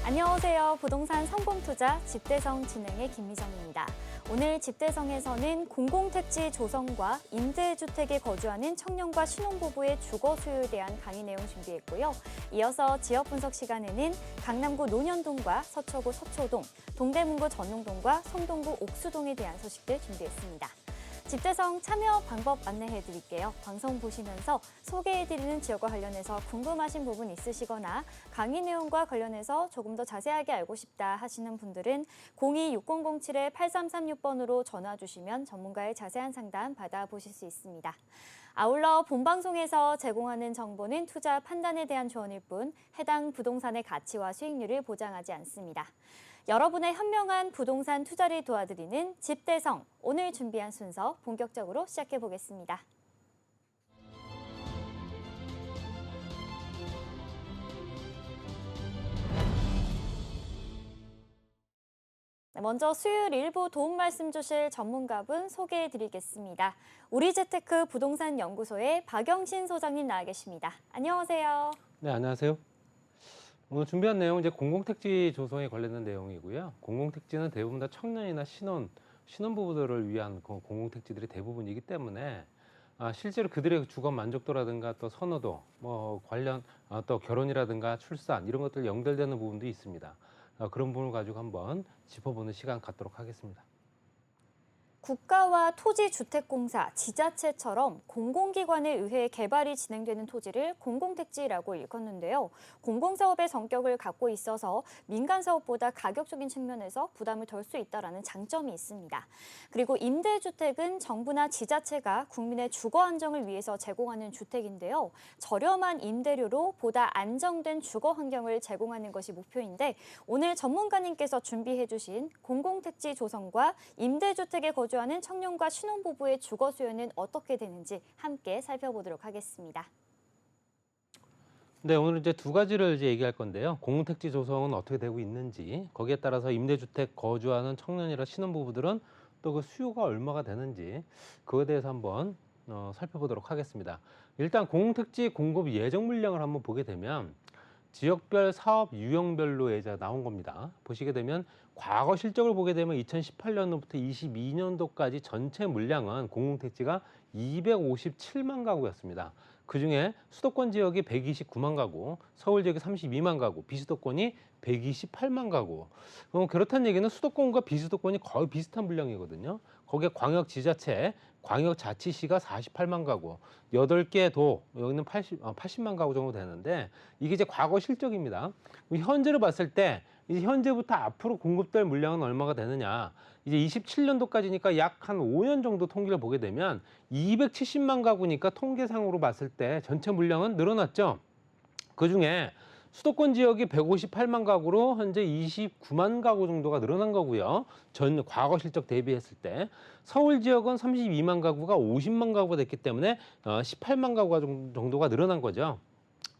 안녕하세요. 부동산 성공투자 집대성 진행의 김미정입니다. 오늘 집대성에서는 공공택지 조성과 임대주택에 거주하는 청년과 신혼부부의 주거 수요에 대한 강의 내용 준비했고요. 이어서 지역 분석 시간에는 강남구 논현동과 서초구 서초동, 동대문구 전농동과 성동구 옥수동에 대한 소식들 준비했습니다. 집대성 참여 방법 안내해드릴게요. 방송 보시면서 소개해드리는 지역과 관련해서 궁금하신 부분 있으시거나 강의 내용과 관련해서 조금 더 자세하게 알고 싶다 하시는 분들은 02-6007-8336번으로 전화 주시면 전문가의 자세한 상담 받아보실 수 있습니다. 아울러 본방송에서 제공하는 정보는 투자 판단에 대한 조언일 뿐 해당 부동산의 가치와 수익률을 보장하지 않습니다. 여러분의 현명한 부동산 투자를 도와드리는 집대성, 오늘 준비한 순서 본격적으로 시작해 보겠습니다. 먼저 수요일 일부 도움 말씀 주실 전문가분 소개해 드리겠습니다. 우리재테크 부동산 연구소의 박영신 소장님 나와 계십니다. 안녕하세요. 네, 안녕하세요. 오늘 준비한 내용은 이제 공공택지 조성에 관련된 내용이고요. 공공택지는 대부분 다 청년이나 신혼부부들을 위한 공공택지들이 대부분이기 때문에 실제로 그들의 주거 만족도라든가 또 선호도, 또 결혼이라든가 출산 이런 것들 연결되는 부분도 있습니다. 그런 부분을 가지고 한번 짚어보는 시간 갖도록 하겠습니다. 국가와 토지주택공사, 지자체처럼 공공기관에 의해 개발이 진행되는 토지를 공공택지라고 일컫는데요. 공공사업의 성격을 갖고 있어서 민간사업보다 가격적인 측면에서 부담을 덜 수 있다는 장점이 있습니다. 그리고 임대주택은 정부나 지자체가 국민의 주거 안정을 위해서 제공하는 주택인데요. 저렴한 임대료로 보다 안정된 주거 환경을 제공하는 것이 목표인데 오늘 전문가님께서 준비해 주신 공공택지 조성과 임대주택에 거주하는 청년과 신혼부부의 주거 수요는 어떻게 되는지 함께 살펴보도록 하겠습니다. 네, 오늘 이제 두 가지를 얘기할 건데요. 공공택지 조성은 어떻게 되고 있는지, 거기에 따라서 임대주택 거주하는 청년이나 신혼부부들은 또 그 수요가 얼마가 되는지, 그거에 대해서 한번 살펴보도록 하겠습니다. 일단 공공택지 공급 예정 물량을 한번 보게 되면 지역별 사업 유형별로 예제 나온 겁니다. 보시게 되면 과거 실적을 보게 되면 2018년도부터 22년도까지 전체 물량은 공공택지가 257만 가구였습니다. 그중에 수도권 지역이 129만 가구, 서울 지역이 32만 가구, 비수도권이 128만 가구. 그렇다는 얘기는 수도권과 비수도권이 거의 비슷한 물량이거든요. 거기에 광역지자체, 광역자치시가 48만 가구, 8개 도, 여기는 80만 가구 정도 되는데 이게 이제 과거 실적입니다. 현재로 봤을 때 이제 현재부터 앞으로 공급될 물량은 얼마가 되느냐. 이제 27년도까지니까 약 한 5년 정도 통계를 보게 되면 270만 가구니까 통계상으로 봤을 때 전체 물량은 늘어났죠. 그중에 수도권 지역이 158만 가구로 현재 29만 가구 정도가 늘어난 거고요. 과거 실적 대비했을 때. 서울 지역은 32만 가구가 50만 가구가 됐기 때문에 18만 가구가 정도가 늘어난 거죠.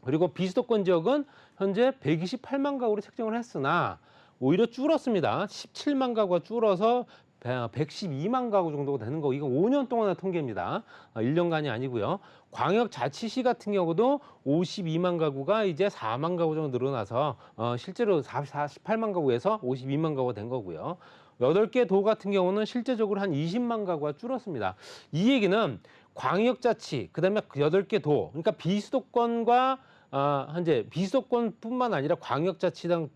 그리고 비수도권 지역은 현재 128만 가구로 책정을 했으나 오히려 줄었습니다. 17만 가구가 줄어서 112만 가구 정도가 되는 거. 이거 5년 동안의 통계입니다. 1년간이 아니고요. 광역자치시 같은 경우도 52만 가구가 이제 4만 가구 정도 늘어나서 실제로 48만 가구에서 52만 가구가 된 거고요. 8개 도 같은 경우는 실제적으로 한 20만 가구가 줄었습니다. 이 얘기는 광역자치, 그다음에 8개 도, 그러니까 비수도권과 현재 비수도권뿐만 아니라 광역자치당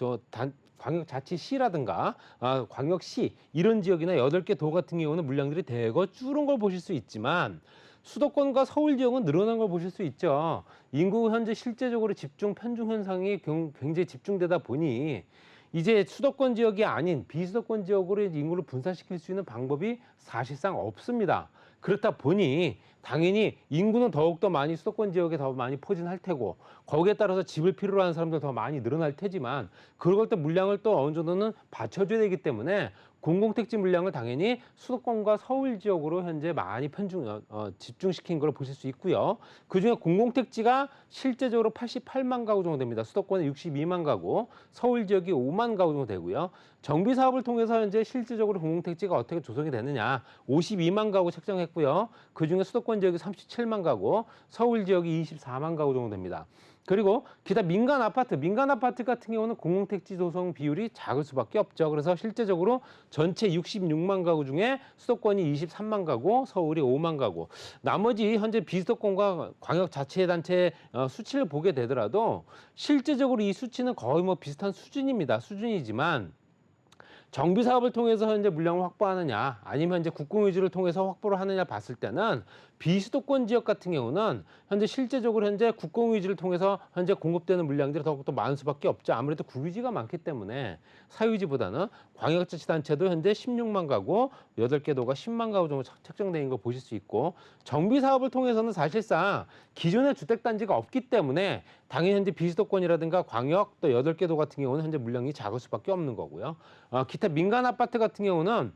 광역자치시라든가 광역시 이런 지역이나 8개 도 같은 경우는 물량들이 대거 줄은 걸 보실 수 있지만 수도권과 서울 지역은 늘어난 걸 보실 수 있죠. 인구 현재 실제적으로 집중 편중 현상이 굉장히 집중되다 보니 이제 수도권 지역이 아닌 비수도권 지역으로 인구를 분산시킬 수 있는 방법이 사실상 없습니다. 그렇다 보니 당연히 인구는 더욱더 많이 수도권 지역에 더 많이 포진할 테고 거기에 따라서 집을 필요로 하는 사람들 더 많이 늘어날 테지만 그럴 때 물량을 또 어느 정도는 받쳐줘야 되기 때문에 공공택지 물량을 당연히 수도권과 서울 지역으로 현재 많이 집중시킨 걸 보실 수 있고요. 그중에 공공택지가 실제적으로 88만 가구 정도 됩니다. 수도권에 62만 가구, 서울 지역이 5만 가구 정도 되고요. 정비 사업을 통해서 현재 실질적으로 공공택지가 어떻게 조성이 되느냐. 52만 가구 책정했고요. 그중에 수도권 지역이 37만 가구, 서울 지역이 24만 가구 정도 됩니다. 그리고 기타 민간 아파트 같은 경우는 공공택지 조성 비율이 작을 수밖에 없죠. 그래서 실제적으로 전체 66만 가구 중에 수도권이 23만 가구, 서울이 5만 가구. 나머지 현재 비수도권과 광역자치단체 수치를 보게 되더라도 실제적으로 이 수치는 거의 뭐 비슷한 수준입니다. 수준이지만 정비 사업을 통해서 현재 물량을 확보하느냐 아니면 이제 국공 위주를 통해서 확보를 하느냐 봤을 때는 비수도권 지역 같은 경우는 현재 실제적으로 현재 국공 위주를 통해서 현재 공급되는 물량들이 더욱더 많을 수밖에 없죠. 아무래도 구유지가 많기 때문에 사유지보다는 광역자치단체도 현재 16만 가구, 8개 도가 10만 가구 정도 책정되어 있는 걸 보실 수 있고 정비 사업을 통해서는 사실상 기존의 주택단지가 없기 때문에 당연히 현재 비수도권이라든가 광역 또 8개 도 같은 경우는 현재 물량이 작을 수밖에 없는 거고요. 기타 민간 아파트 같은 경우는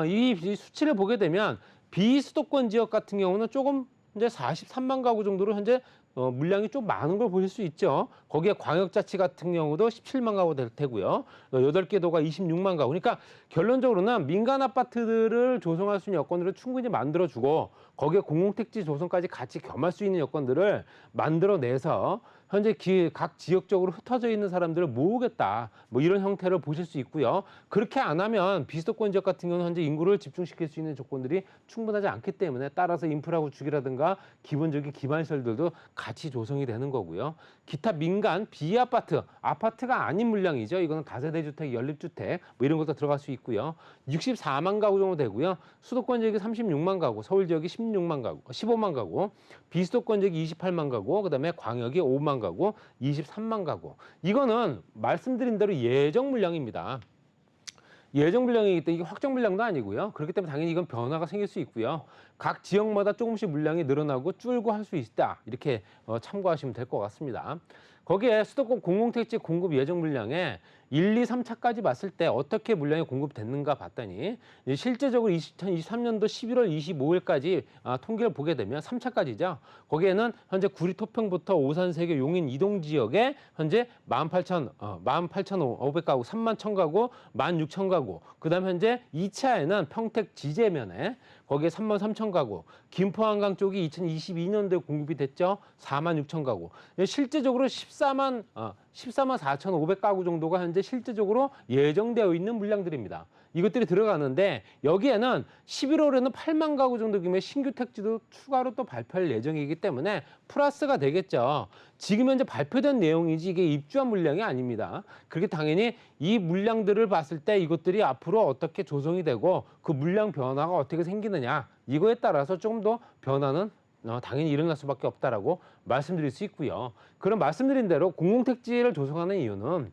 이 수치를 보게 되면 비수도권 지역 같은 경우는 조금 이제 43만 가구 정도로 현재 물량이 좀 많은 걸 보실 수 있죠. 거기에 광역자치 같은 경우도 17만 가구 될 테고요. 8개 도가 26만 가구. 그러니까 결론적으로는 민간 아파트들을 조성할 수 있는 여건들을 충분히 만들어주고 거기에 공공택지 조성까지 같이 겸할 수 있는 여건들을 만들어내서 현재 각 지역적으로 흩어져 있는 사람들을 모으겠다. 뭐 이런 형태를 보실 수 있고요. 그렇게 안 하면 비수도권 지역 같은 경우는 현재 인구를 집중시킬 수 있는 조건들이 충분하지 않기 때문에 따라서 인프라 구축이라든가 기본적인 기반시설들도 같이 조성이 되는 거고요. 기타 민간 비아파트, 아파트가 아닌 물량이죠. 이거는 다세대 주택, 연립주택 뭐 이런 것도 들어갈 수 있고요. 64만 가구 정도 되고요. 수도권 지역이 36만 가구, 서울 지역이 16만 가구, 15만 가구, 비수도권 지역이 28만 가구, 그다음에 광역이 5만 가구, 23만 가구. 이거는 말씀드린 대로 예정 물량입니다. 예정 물량이기 때문에 이게 확정 물량도 아니고요. 그렇기 때문에 당연히 이건 변화가 생길 수 있고요. 각 지역마다 조금씩 물량이 늘어나고 줄고 할 수 있다. 이렇게 참고하시면 될 것 같습니다. 거기에 수도권 공공택지 공급 예정 물량에 1, 2, 3차까지 봤을 때 어떻게 물량이 공급됐는가 봤더니 실제적으로 2023년도 11월 25일까지 통계를 보게 되면 3차까지죠. 거기에는 현재 구리 토평부터 오산 세계 용인 이동 지역에 현재 18,500가구, 3만 1,000가구, 16,000가구. 그다음 현재 2차에는 평택 지제면에 거기에 3만 3,000가구. 김포 한강 쪽이 2022년도에 공급이 됐죠. 4만 6,000가구. 실제적으로 14만 4,500가구 정도가 현재 실제적으로 예정되어 있는 물량들입니다. 이것들이 들어가는데 여기에는 11월에는 8만 가구 정도 규모의 신규 택지도 추가로 또 발표할 예정이기 때문에 플러스가 되겠죠. 지금 현재 발표된 내용이지 이게 입주한 물량이 아닙니다. 그렇게 당연히 이 물량들을 봤을 때 이것들이 앞으로 어떻게 조성이 되고 그 물량 변화가 어떻게 생기느냐 이거에 따라서 조금 더 변화는 당연히 일어날 수밖에 없다라고 말씀드릴 수 있고요. 그런 말씀드린 대로 공공택지를 조성하는 이유는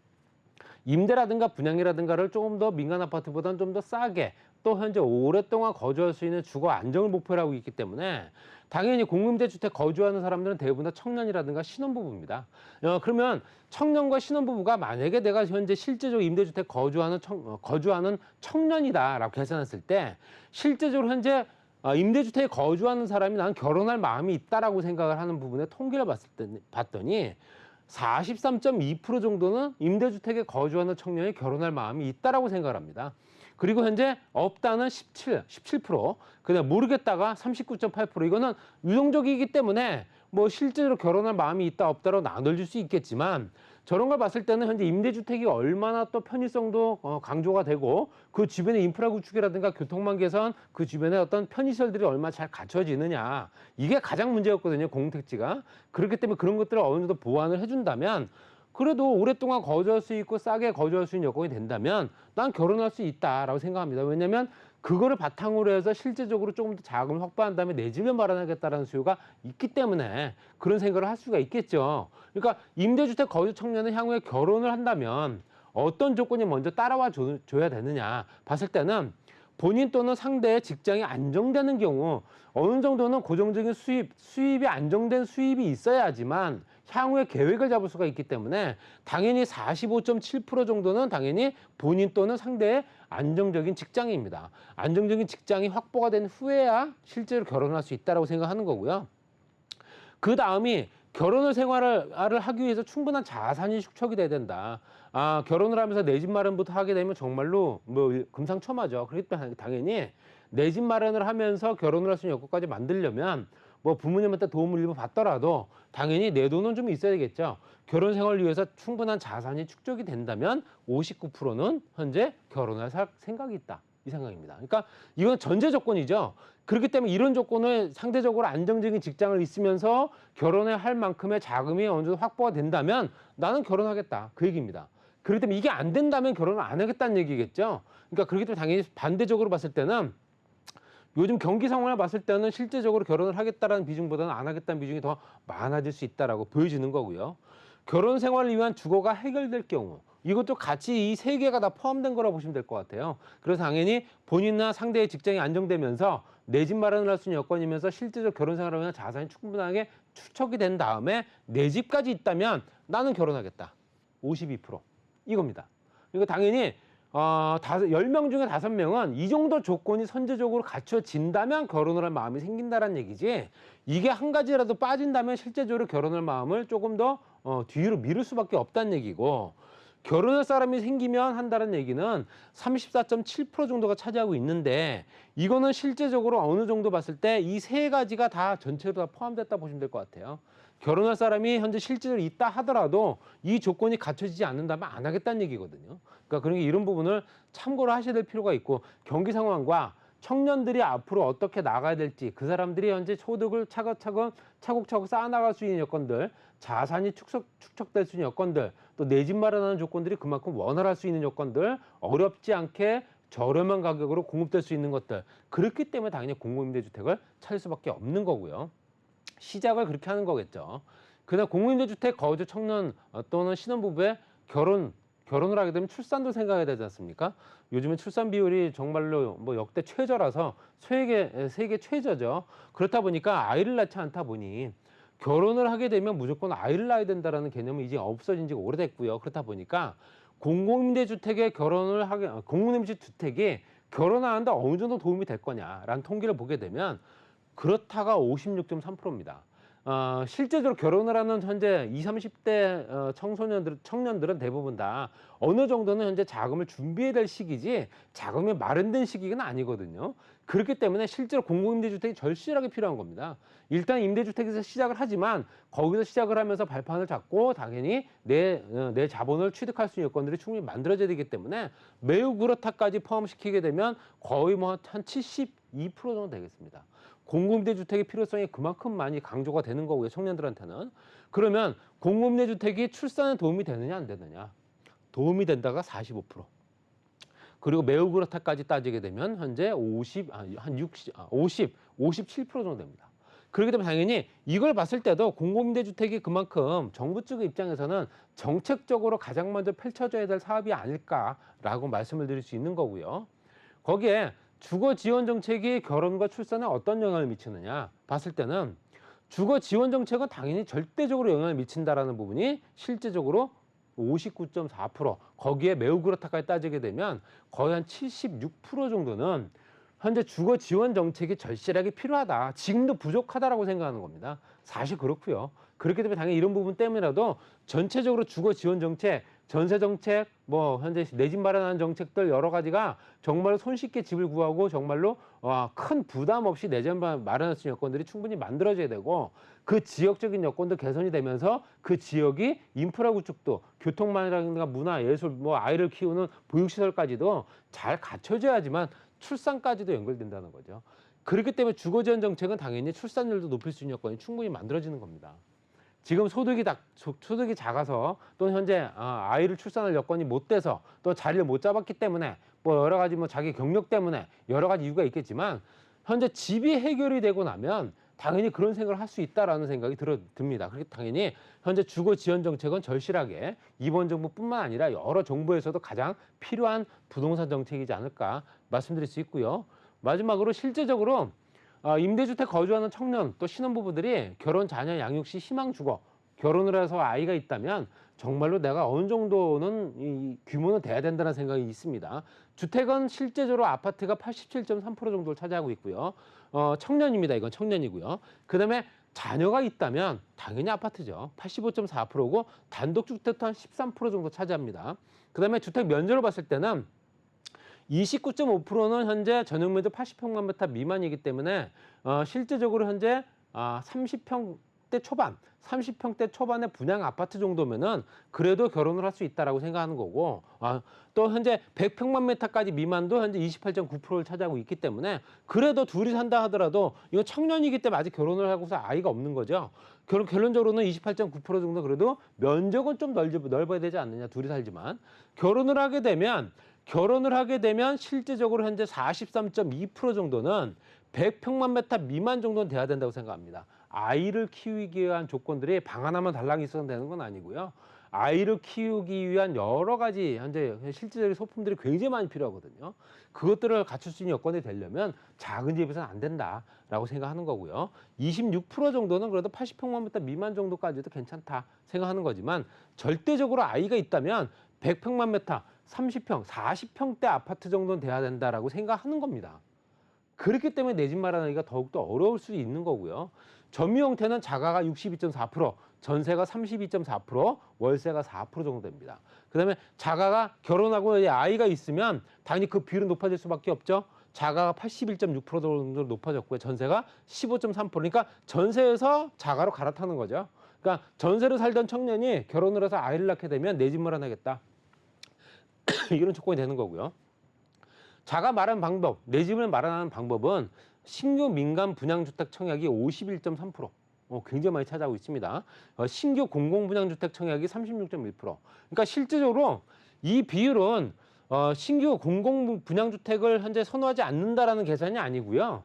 임대라든가 분양이라든가를 조금 더 민간 아파트보다는 좀 더 싸게 또 현재 오랫동안 거주할 수 있는 주거 안정을 목표로 하고 있기 때문에 당연히 공임대주택 거주하는 사람들은 대부분 다 청년이라든가 신혼부부입니다. 그러면 청년과 신혼부부가 만약에 내가 현재 실제적으로 임대주택 거주하는 청년이다라고 계산했을 때 실제적으로 현재 임대주택에 거주하는 사람이 난 결혼할 마음이 있다라고 생각을 하는 부분에 통계를 봤더니 43.2% 정도는 임대주택에 거주하는 청년이 결혼할 마음이 있다라고 생각을 합니다. 그리고 현재 없다는 17%, 그냥 모르겠다가 39.8%. 이거는 유동적이기 때문에 뭐 실제로 결혼할 마음이 있다 없다로 나눠질 수 있겠지만 저런 걸 봤을 때는 현재 임대주택이 얼마나 또 편의성도 강조가 되고 그 주변의 인프라 구축이라든가 교통망 개선, 그 주변에 어떤 편의시설들이 얼마나 잘 갖춰지느냐 이게 가장 문제였거든요, 공공택지가. 그렇기 때문에 그런 것들을 어느 정도 보완을 해준다면 그래도 오랫동안 거주할 수 있고 싸게 거주할 수 있는 여건이 된다면 난 결혼할 수 있다라고 생각합니다. 왜냐하면 그거를 바탕으로 해서 실제적으로 조금 더 자금을 확보한 다음에 내 집을 마련하겠다는 수요가 있기 때문에 그런 생각을 할 수가 있겠죠. 그러니까 임대주택 거주 청년은 향후에 결혼을 한다면 어떤 조건이 먼저 따라와 줘야 되느냐 봤을 때는 본인 또는 상대의 직장이 안정되는 경우 어느 정도는 고정적인 수입이 안정된 수입이 있어야지만 향후에 계획을 잡을 수가 있기 때문에 당연히 45.7% 정도는 당연히 본인 또는 상대의 안정적인 직장입니다. 안정적인 직장이 확보가 된 후에야 실제로 결혼할 수 있다고 생각하는 거고요. 그 다음이 결혼을 생활을 하기 위해서 충분한 자산이 축적이 돼야 된다. 결혼을 하면서 내 집 마련부터 하게 되면 정말로 뭐 금상첨화죠. 그렇기 때문에 당연히 내 집 마련을 하면서 결혼을 할 수 있는 여건까지 만들려면 뭐 부모님한테 도움을 일부 받더라도 당연히 내 돈은 좀 있어야 되겠죠. 결혼 생활을 위해서 충분한 자산이 축적이 된다면 59%는 현재 결혼할 생각이 있다. 이 생각입니다. 그러니까 이건 전제 조건이죠. 그렇기 때문에 이런 조건을 상대적으로 안정적인 직장을 있으면서 결혼을 할 만큼의 자금이 어느 정도 확보가 된다면 나는 결혼하겠다. 그 얘기입니다. 그렇기 때문에 이게 안 된다면 결혼을 안 하겠다는 얘기겠죠. 그러니까 그렇기 때문에 당연히 반대적으로 봤을 때는 요즘 경기 상황을 봤을 때는 실제적으로 결혼을 하겠다라는 비중보다는 안 하겠다는 비중이 더 많아질 수 있다라고 보여지는 거고요. 결혼 생활을 위한 주거가 해결될 경우 이것도 같이 이 세 개가 다 포함된 거라고 보시면 될 것 같아요. 그래서 당연히 본인이나 상대의 직장이 안정되면서 내 집 마련을 할 수 있는 여건이면서 실제적 결혼 생활을 위한 자산이 충분하게 축적이 된 다음에 내 집까지 있다면 나는 결혼하겠다. 52% 이겁니다. 그러니까 당연히 10명 중에 5명은 이 정도 조건이 선제적으로 갖춰진다면 결혼을 할 마음이 생긴다는 얘기지 이게 한 가지라도 빠진다면 실제적으로 결혼할 마음을 조금 더 뒤로 미룰 수밖에 없다는 얘기고 결혼할 사람이 생기면 한다는 얘기는 34.7% 정도가 차지하고 있는데 이거는 실제적으로 어느 정도 봤을 때 이 세 가지가 다 전체로 다 포함됐다 보시면 될 것 같아요. 결혼할 사람이 현재 실제로 있다 하더라도 이 조건이 갖춰지지 않는다면 안 하겠다는 얘기거든요. 그러니까 그런 게 이런 부분을 참고를 하셔야 될 필요가 있고 경기 상황과 청년들이 앞으로 어떻게 나가야 될지 그 사람들이 현재 소득을 차곡차곡 쌓아나갈 수 있는 여건들 자산이 축적될 수 있는 여건들 또 내 집 마련하는 조건들이 그만큼 원활할 수 있는 여건들 어렵지 않게 저렴한 가격으로 공급될 수 있는 것들 그렇기 때문에 당연히 공공임대주택을 찾을 수밖에 없는 거고요. 시작을 그렇게 하는 거겠죠. 그다음 공공임대주택 거주 청년 또는 신혼부부의 결혼을 하게 되면 출산도 생각해야 되지 않습니까? 요즘에 출산 비율이 정말로 뭐 역대 최저라서 세계 최저죠. 그렇다 보니까 아이를 낳지 않다 보니 결혼을 하게 되면 무조건 아이를 낳아야 된다라는 개념은 이제 없어진 지가 오래됐고요. 그렇다 보니까 공공임대주택이 결혼하는데 어느 정도 도움이 될 거냐라는 통계를 보게 되면 그렇다가 56.3%입니다. 실제적으로 결혼을 하는 현재 20, 30대 청년들은 대부분 다 어느 정도는 현재 자금을 준비해야 될 시기지 자금이 마련된 시기는 아니거든요. 그렇기 때문에 실제로 공공임대주택이 절실하게 필요한 겁니다. 일단 임대주택에서 시작을 하지만 거기서 시작을 하면서 발판을 잡고 당연히 내 자본을 취득할 수 있는 여건들이 충분히 만들어져야 되기 때문에 매우 그렇다까지 포함시키게 되면 거의 뭐 한 72% 정도 되겠습니다. 공공임대주택의 필요성이 그만큼 많이 강조가 되는 거고요. 청년들한테는. 그러면 공공임대주택이 출산에 도움이 되느냐 안 되느냐. 도움이 된다가 45%. 그리고 매우 그렇다까지 따지게 되면 현재 57% 정도 됩니다. 그렇기 때문에 당연히 이걸 봤을 때도 공공임대주택이 그만큼 정부 측의 입장에서는 정책적으로 가장 먼저 펼쳐져야 될 사업이 아닐까라고 말씀을 드릴 수 있는 거고요. 거기에 주거 지원 정책이 결혼과 출산에 어떤 영향을 미치느냐 봤을 때는 주거 지원 정책은 당연히 절대적으로 영향을 미친다라는 부분이 실제적으로 59.4% 거기에 매우 그렇다까지 따지게 되면 거의 한 76% 정도는 현재 주거 지원 정책이 절실하게 필요하다. 지금도 부족하다라고 생각하는 겁니다. 사실 그렇고요. 그렇기 때문에 당연히 이런 부분 때문이라도 전체적으로 주거 지원 정책, 전세 정책, 뭐 현재 내 집 마련하는 정책들 여러 가지가 정말로 손쉽게 집을 구하고 정말로 큰 부담 없이 내 집 마련할 수 있는 여건들이 충분히 만들어져야 되고 그 지역적인 여건도 개선이 되면서 그 지역이 인프라 구축도 교통망이라든가 문화, 예술, 뭐 아이를 키우는 보육시설까지도 잘 갖춰져야지만 출산까지도 연결된다는 거죠. 그렇기 때문에 주거 지원 정책은 당연히 출산율도 높일 수 있는 여건이 충분히 만들어지는 겁니다. 지금 소득이 작아서 또는 현재 아이를 출산할 여건이 못 돼서 또 자리를 못 잡았기 때문에 뭐 여러 가지 뭐 자기 경력 때문에 여러 가지 이유가 있겠지만 현재 집이 해결이 되고 나면 당연히 그런 생각을 할 수 있다라는 생각이 듭니다. 그렇게 당연히 현재 주거 지원 정책은 절실하게 이번 정부뿐만 아니라 여러 정부에서도 가장 필요한 부동산 정책이지 않을까 말씀드릴 수 있고요. 마지막으로 실제적으로 임대주택 거주하는 청년 또 신혼부부들이 결혼 자녀 양육 시 희망 주거 결혼을 해서 아이가 있다면 정말로 내가 어느 정도는 이 규모는 돼야 된다는 생각이 있습니다. 주택은 실제적으로 아파트가 87.3% 정도를 차지하고 있고요. 청년입니다. 이건 청년이고요. 그다음에 자녀가 있다면 당연히 아파트죠. 85.4%고 단독주택도 한 13% 정도 차지합니다. 그다음에 주택 면적을 봤을 때는 29.5%는 현재 전용면적 80평방미터 미만이기 때문에 실제적으로 현재 30평대 초반, 30평대 초반의 분양 아파트 정도면은 그래도 결혼을 할 수 있다라고 생각하는 거고, 또 현재 100평만 미터까지 미만도 현재 28.9%를 차지하고 있기 때문에 그래도 둘이 산다 하더라도 이건 청년이기 때문에 아직 결혼을 하고서 아이가 없는 거죠. 결론적으로는 28.9% 정도 그래도 면적은 좀 넓어야 되지 않느냐, 둘이 살지만. 결혼을 하게 되면 실제적으로 현재 43.2% 정도는 100평만 미터 미만 정도는 돼야 된다고 생각합니다. 아이를 키우기 위한 조건들이 방 하나만 달랑 있어도 되는 건 아니고요. 아이를 키우기 위한 여러 가지 현재 실질적인 소품들이 굉장히 많이 필요하거든요. 그것들을 갖출 수 있는 여건이 되려면 작은 집에서는 안 된다라고 생각하는 거고요. 26% 정도는 그래도 80평만 미터 미만 정도까지도 괜찮다 생각하는 거지만 절대적으로 아이가 있다면 100평만 미터, 30평, 40평대 아파트 정도는 돼야 된다라고 생각하는 겁니다. 그렇기 때문에 내 집 마련하기가 더욱더 어려울 수 있는 거고요. 점유 형태는 자가가 62.4%, 전세가 32.4%, 월세가 4% 정도 됩니다. 그다음에 자가가 결혼하고 아이가 있으면 당연히 그 비율은 높아질 수밖에 없죠. 자가가 81.6% 정도 높아졌고요. 전세가 15.3%. 그러니까 전세에서 자가로 갈아타는 거죠. 그러니까 전세로 살던 청년이 결혼을 해서 아이를 낳게 되면 내 집 마련하겠다. 이런 조건이 되는 거고요. 자가 마련 방법, 내 집을 마련하는 방법은 신규 민간 분양주택 청약이 51.3%, 굉장히 많이 차지하고 있습니다. 신규 공공분양주택 청약이 36.1%. 그러니까 실질적으로 이 비율은 신규 공공분양주택을 현재 선호하지 않는다라는 계산이 아니고요.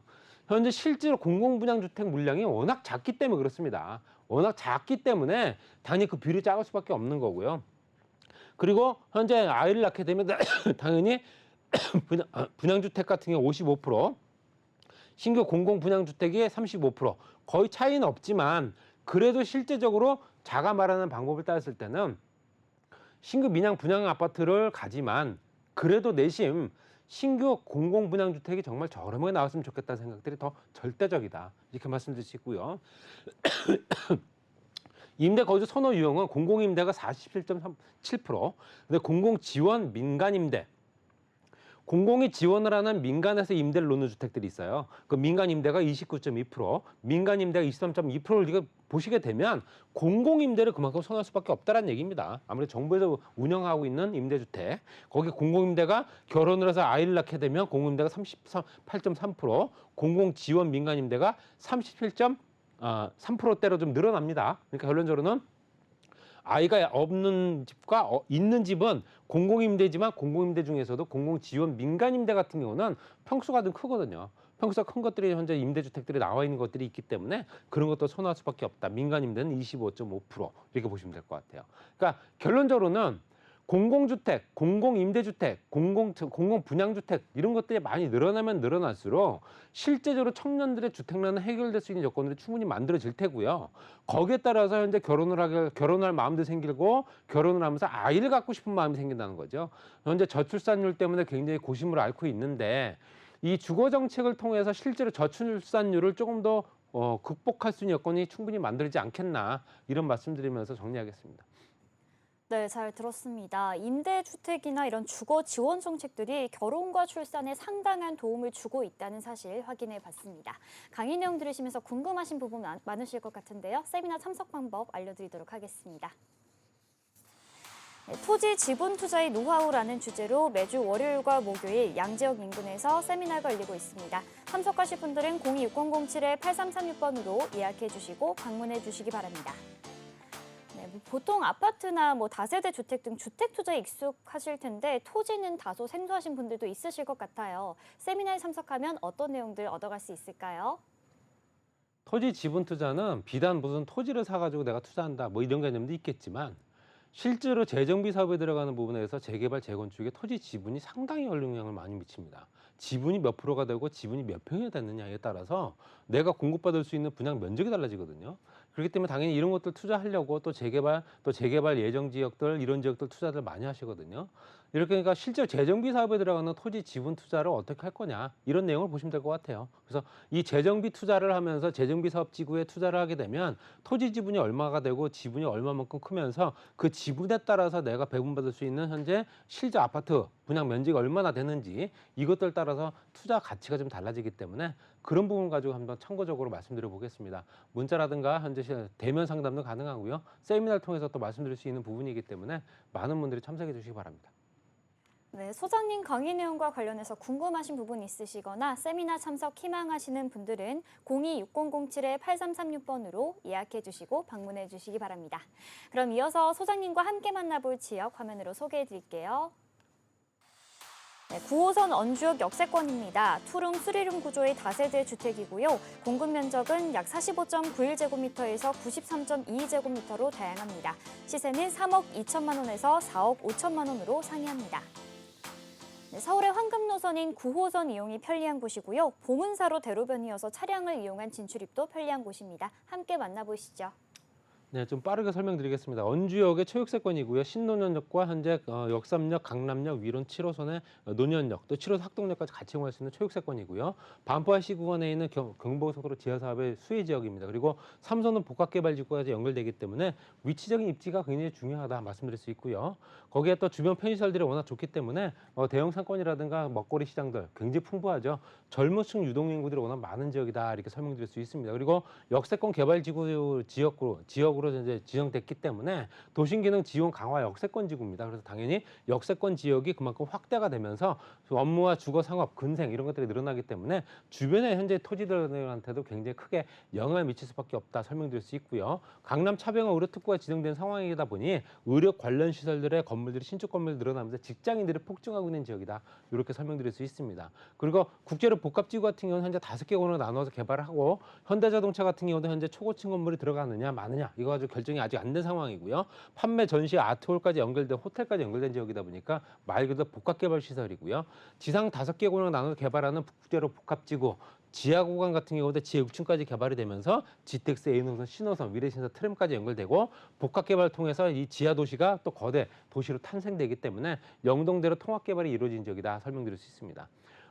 현재 실제로 공공분양주택 물량이 워낙 작기 때문에 그렇습니다. 워낙 작기 때문에 당연히 그 비율이 작을 수밖에 없는 거고요. 그리고 현재 아이를 낳게 되면 당연히 분양주택 같은 경우 55%, 신규 공공분양주택이 35%, 거의 차이는 없지만 그래도 실제적으로 자가 마련하는 방법을 따졌을 때는 신규 민양 분양 아파트를 가지만 그래도 내심 신규 공공분양주택이 정말 저렴하게 나왔으면 좋겠다는 생각들이 더 절대적이다. 이렇게 말씀드릴 수 있고요. 임대 거주 선호 유형은 공공임대가 47.7%, 근데 공공지원 민간임대, 공공이 지원을 하는 민간에서 임대를 놓는 주택들이 있어요. 그 민간 임대가 29.2%, 민간 임대가 23.2%를 우리가 보시게 되면 공공임대를 그만큼 선호할 수밖에 없다는 얘기입니다. 아무래도 정부에서 운영하고 있는 임대주택, 거기 공공임대가 결혼을 해서 아이를 낳게 되면 공공임대가 38.3%, 공공지원 민간임대가 37.3%대로 좀 늘어납니다. 그러니까 결론적으로는 아이가 없는 집과 있는 집은 공공임대지만 공공임대 중에서도 공공지원 민간임대 같은 경우는 평수가 좀 크거든요. 평수가 큰 것들이 현재 임대주택들이 나와 있는 것들이 있기 때문에 그런 것도 선호할 수밖에 없다. 민간임대는 25.5% 이렇게 보시면 될 것 같아요. 그러니까 결론적으로는 공공주택, 공공임대주택, 공공분양주택 이런 것들이 많이 늘어나면 늘어날수록 실제적으로 청년들의 주택난은 해결될 수 있는 여건들이 충분히 만들어질 테고요. 거기에 따라서 현재 결혼할 마음도 생기고 결혼을 하면서 아이를 갖고 싶은 마음이 생긴다는 거죠. 현재 저출산율 때문에 굉장히 고심을 앓고 있는데 이 주거 정책을 통해서 실제로 저출산율을 조금 더 극복할 수 있는 여건이 충분히 만들어지지 않겠나 이런 말씀드리면서 정리하겠습니다. 네, 잘 들었습니다. 임대주택이나 이런 주거 지원 정책들이 결혼과 출산에 상당한 도움을 주고 있다는 사실 확인해 봤습니다. 강의 내용 들으시면서 궁금하신 부분 많으실 것 같은데요. 세미나 참석 방법 알려드리도록 하겠습니다. 네, 토지 지분 투자의 노하우라는 주제로 매주 월요일과 목요일 양지역 인근에서 세미나가 열리고 있습니다. 참석하실 분들은 026037-8336번으로 예약해 주시고 방문해 주시기 바랍니다. 네, 보통 아파트나 다세대 주택 등 주택 투자에 익숙하실 텐데 토지는 다소 생소하신 분들도 있으실 것 같아요. 세미나에 참석하면 어떤 내용들 얻어갈 수 있을까요? 토지 지분 투자는 비단 무슨 토지를 사가지고 내가 투자한다 이런 개념도 있겠지만 실제로 재정비 사업에 들어가는 부분에서 재개발, 재건축에 토지 지분이 상당히 영향을 많이 미칩니다. 지분이 몇 프로가 되고 지분이 몇 평이 됐느냐에 따라서 내가 공급받을 수 있는 분양 면적이 달라지거든요. 그렇기 때문에 당연히 이런 것들 투자하려고 또 재개발 예정 지역들 이런 지역들 투자들 많이 하시거든요. 이렇게 그러니까 실제 재정비 사업에 들어가는 토지 지분 투자를 어떻게 할 거냐 이런 내용을 보시면 될 것 같아요. 그래서 이 재정비 투자를 하면서 재정비 사업 지구에 투자를 하게 되면 토지 지분이 얼마가 되고 지분이 얼마만큼 크면서 그 지분에 따라서 내가 배분받을 수 있는 현재 실제 아파트 분양 면적이 얼마나 되는지 이것들 따라서 투자 가치가 좀 달라지기 때문에 그런 부분 가지고 한번 참고적으로 말씀드려 보겠습니다. 문자라든가 현재 대면 상담도 가능하고요. 세미나를 통해서 또 말씀드릴 수 있는 부분이기 때문에 많은 분들이 참석해 주시기 바랍니다. 네, 소장님 강의 내용과 관련해서 궁금하신 부분 있으시거나 세미나 참석 희망하시는 분들은 026007-8336번으로 예약해 주시고 방문해 주시기 바랍니다. 그럼 이어서 소장님과 함께 만나볼 지역 화면으로 소개해 드릴게요. 네, 9호선 언주역 역세권입니다. 투룸, 쓰리룸 구조의 다세대 주택이고요. 공급 면적은 약 45.91제곱미터에서 93.22제곱미터로 다양합니다. 시세는 3억 2천만 원에서 4억 5천만 원으로 상회합니다. 네, 서울의 황금 노선인 9호선 이용이 편리한 곳이고요. 보문사로 대로변이어서 차량을 이용한 진출입도 편리한 곳입니다. 함께 만나보시죠. 네, 좀 빠르게 설명드리겠습니다. 언주역의 초역세권이고요. 신논현역과 현재 역삼역, 강남역, 위론 7호선의 논현역, 또 7호선 학동역까지 같이 이용할 수 있는 초역세권이고요. 반포IC 구간에 있는 경부고속도로 지하사업의 수혜 지역입니다. 그리고 3호선은 복합개발지구까지 연결되기 때문에 위치적인 입지가 굉장히 중요하다 말씀드릴 수 있고요. 거기에 또 주변 편의시설들이 워낙 좋기 때문에 대형 상권이라든가 먹거리 시장들 굉장히 풍부하죠. 젊은 층 유동 인구들이 워낙 많은 지역이다 이렇게 설명드릴 수 있습니다. 그리고 역세권 개발지구 지역으로 이제 지정됐기 때문에 도심기능 지원 강화 역세권 지구입니다. 그래서 당연히 역세권 지역이 그만큼 확대가 되면서 업무와 주거, 상업, 근생 이런 것들이 늘어나기 때문에 주변의 현재 토지들한테도 굉장히 크게 영향을 미칠 수밖에 없다 설명드릴 수 있고요. 강남 차병원 의료특구가 지정된 상황이다 보니 의료 관련 시설들의 건물들이 신축 건물이 늘어나면서 직장인들이 폭증하고 있는 지역이다. 이렇게 설명드릴 수 있습니다. 그리고 국제로 복합지구 같은 경우는 현재 5개 권으로 나눠서 개발을 하고 현대자동차 같은 경우도 현재 초고층 건물이 들어가느냐 마느냐 이거 가지고 결정이 아직 안 된 상황이고요. 판매, 전시, 아트홀까지 연결된 호텔까지 연결된 지역이다 보니까 말 그대로 복합개발 시설이고요. 지상 5개 권으로 나눠서 개발하는 국제로 복합지구 지하 구간 같은 경우도 지하 6층까지 개발이 되면서 GTX, A노선, 신호선, 위례신선, 트램까지 연결되고 복합 개발을 통해서 이 지하 도시가 또 거대 도시로 탄생되기 때문에 영동대로 통합 개발이 이루어진 지역이다 설명드릴 수 있습니다.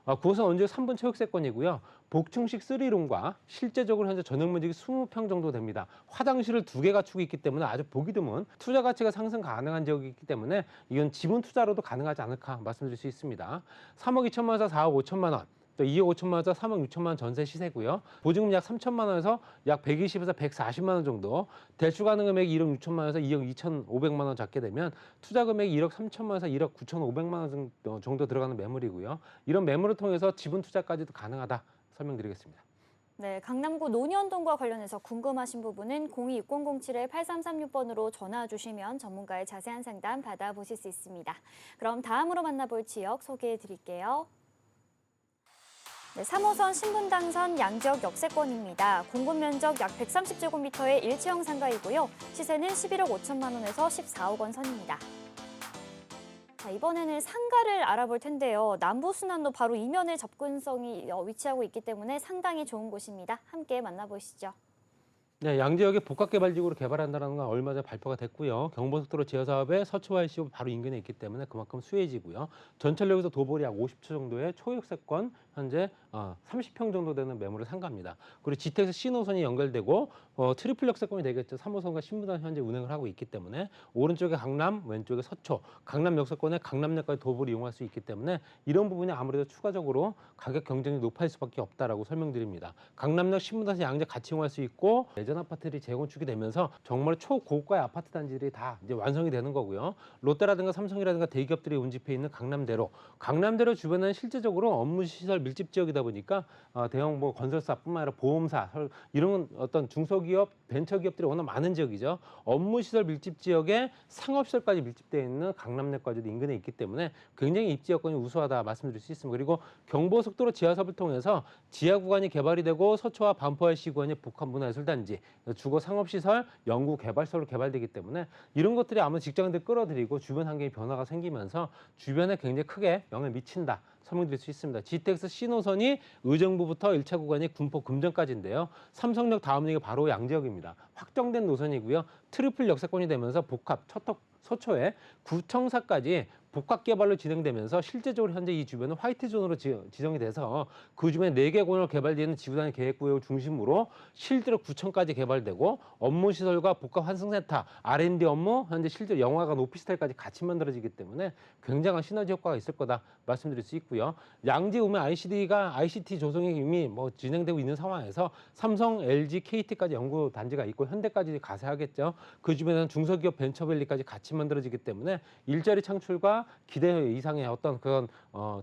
9호선 언주역 3분 초역세권이고요. 복층식 3룸과 실제적으로 현재 전용 면적이 20평 정도 됩니다. 화장실을 2개 갖추고 있기 때문에 아주 보기 드문 투자 가치가 상승 가능한 지역이기 때문에 이건 지분 투자로도 가능하지 않을까 말씀드릴 수 있습니다. 3억 2천만 원에서 4억 5천만 원. 또 2억 5천만 원에서 3억 6천만 원 전세 시세고요. 보증금 약 3천만 원에서 약 120에서 140만 원 정도. 대출 가능 금액이 1억 6천만 원에서 2억 2,500만 원 잡게 되면 투자 금액이 1억 3천만 원에서 1억 9,500만 원 정도 들어가는 매물이고요. 이런 매물을 통해서 지분 투자까지도 가능하다 설명드리겠습니다. 네, 강남구 논현동과 관련해서 궁금하신 부분은 026007-8336번으로 전화 주시면 전문가의 자세한 상담 받아보실 수 있습니다. 그럼 다음으로 만나볼 지역 소개해 드릴게요. 네, 3호선 신분당선 양지역 역세권입니다. 공급 면적 약 130제곱미터의 일체형 상가이고요. 시세는 11억 5천만 원에서 14억 원 선입니다. 자, 이번에는 상가를 알아볼 텐데요. 남부순환로 바로 이면에 접근성이 위치하고 있기 때문에 상당히 좋은 곳입니다. 함께 만나보시죠. 네, 양지역에 복합개발지구로 개발한다는 건 얼마 전에 발표가 됐고요. 경부고속도로 지하사업의 서초와IC가 바로 인근에 있기 때문에 그만큼 수혜지고요. 전철역에서 도보로 약 50초 정도의 초역세권 현재 30평 정도 되는 매물을 상가입니다. 그리고 GTX C노선이 연결되고 트리플 역세권이 되겠죠. 3호선과 신분당 현재 운행을 하고 있기 때문에 오른쪽에 강남, 왼쪽에 서초, 강남 역세권에 강남역까지 도보를 이용할 수 있기 때문에 이런 부분이 아무래도 추가적으로 가격 경쟁이 높아질 수밖에 없다라고 설명드립니다. 강남역, 신분당에서 양재 같이 이용할 수 있고 예전 아파트들이 재건축이 되면서 정말 초고가의 아파트 단지들이 다 이제 완성이 되는 거고요. 롯데라든가 삼성이라든가 대기업들이 운집해 있는 강남대로 주변에는 실제적으로 업무 시설 밀집 지역이다 보니까 대형 건설사뿐만 아니라 보험사 이런 어떤 중소기업, 벤처기업들이 워낙 많은 지역이죠. 업무 시설 밀집 지역에 상업시설까지 밀집되어 있는 강남역까지도 인근에 있기 때문에 굉장히 입지 여건이 우수하다 말씀드릴 수 있습니다. 그리고 경부고속도로 지하사업을 통해서 지하 구간이 개발이 되고 서초와 반포IC 구간이 복합문화예술단지, 주거 상업시설, 연구 개발소로 개발되기 때문에 이런 것들이 아마 직장인들 끌어들이고 주변 환경에 변화가 생기면서 주변에 굉장히 크게 영향을 미친다. 설명드릴 수 있습니다. GTX C노선이 의정부부터 1차 구간이 군포 금정까지인데요. 삼성역 다음 역이 바로 양지역입니다. 확정된 노선이고요. 트리플 역세권이 되면서 복합, 서초에 구청사까지 복합 개발로 진행되면서 실제적으로 현재 이 주변은 화이트존으로 지정이 돼서 그 주변에 4개 공원으로 개발되는 지구단위 계획구역을 중심으로 실제로 구청까지 개발되고 업무 시설과 복합 환승센터, R&D 업무, 현재 실제로 영화관, 오피스텔까지 같이 만들어지기 때문에 굉장한 시너지 효과가 있을 거다 말씀드릴 수 있고요. 양지 우면 ICT 조성이 이미 뭐 진행되고 있는 상황에서 삼성, LG, KT까지 연구 단지가 있고 현대까지 가세하겠죠. 그 주변에는 중소기업 벤처밸리까지 같이 만들어지기 때문에 일자리 창출과 기대 이상의 어떤 그런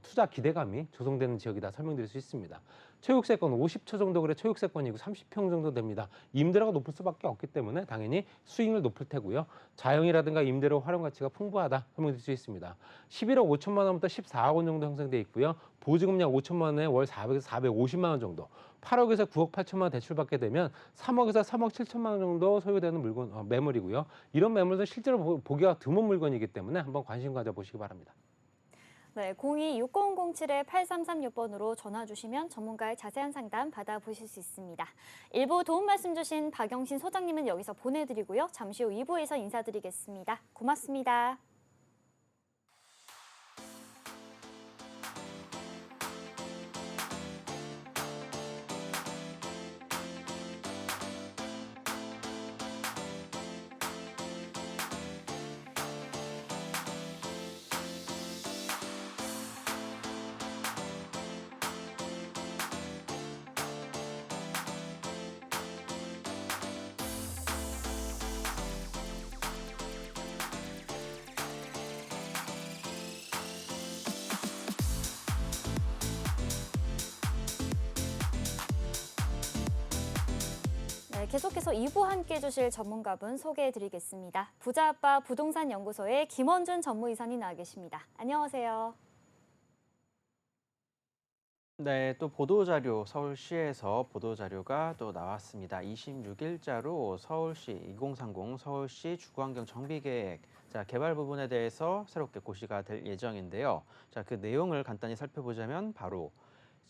투자 기대감이 조성되는 지역이다 설명드릴 수 있습니다. 체육세권 50초 정도 그래 체육세권이고 30평 정도 됩니다. 임대료가 높을 수밖에 없기 때문에 당연히 수익률 높을 테고요. 자영이라든가 임대료 활용 가치가 풍부하다 설명드릴 수 있습니다. 11억 5천만 원부터 14억 원 정도 형성돼 있고요. 보증금 약 5천만 원에 월 400에서 450만 원 정도. 8억에서 9억 8천만 원 대출받게 되면 3억에서 3억 7천만 원 정도 소요되는 매물이고요. 이런 매물도 실제로 보기가 드문 물건이기 때문에 한번 관심 가져보시기 바랍니다. 네, 02-6007-8336번으로 전화 주시면 전문가의 자세한 상담 받아보실 수 있습니다. 일부 도움 말씀 주신 박영신 소장님은 여기서 보내드리고요. 잠시 후 2부에서 인사드리겠습니다. 고맙습니다. 네, 계속해서 2부 함께 해주실 전문가분 소개해드리겠습니다. 부자아빠 부동산 연구소의 김원준 전무이사님 나와 계십니다. 안녕하세요. 네, 또 보도자료, 서울시에서 보도자료가 또 나왔습니다. 26일자로 서울시 2030 서울시 주거환경 정비계획 개발 부분에 대해서 새롭게 고시가 될 예정인데요. 그 내용을 간단히 살펴보자면 바로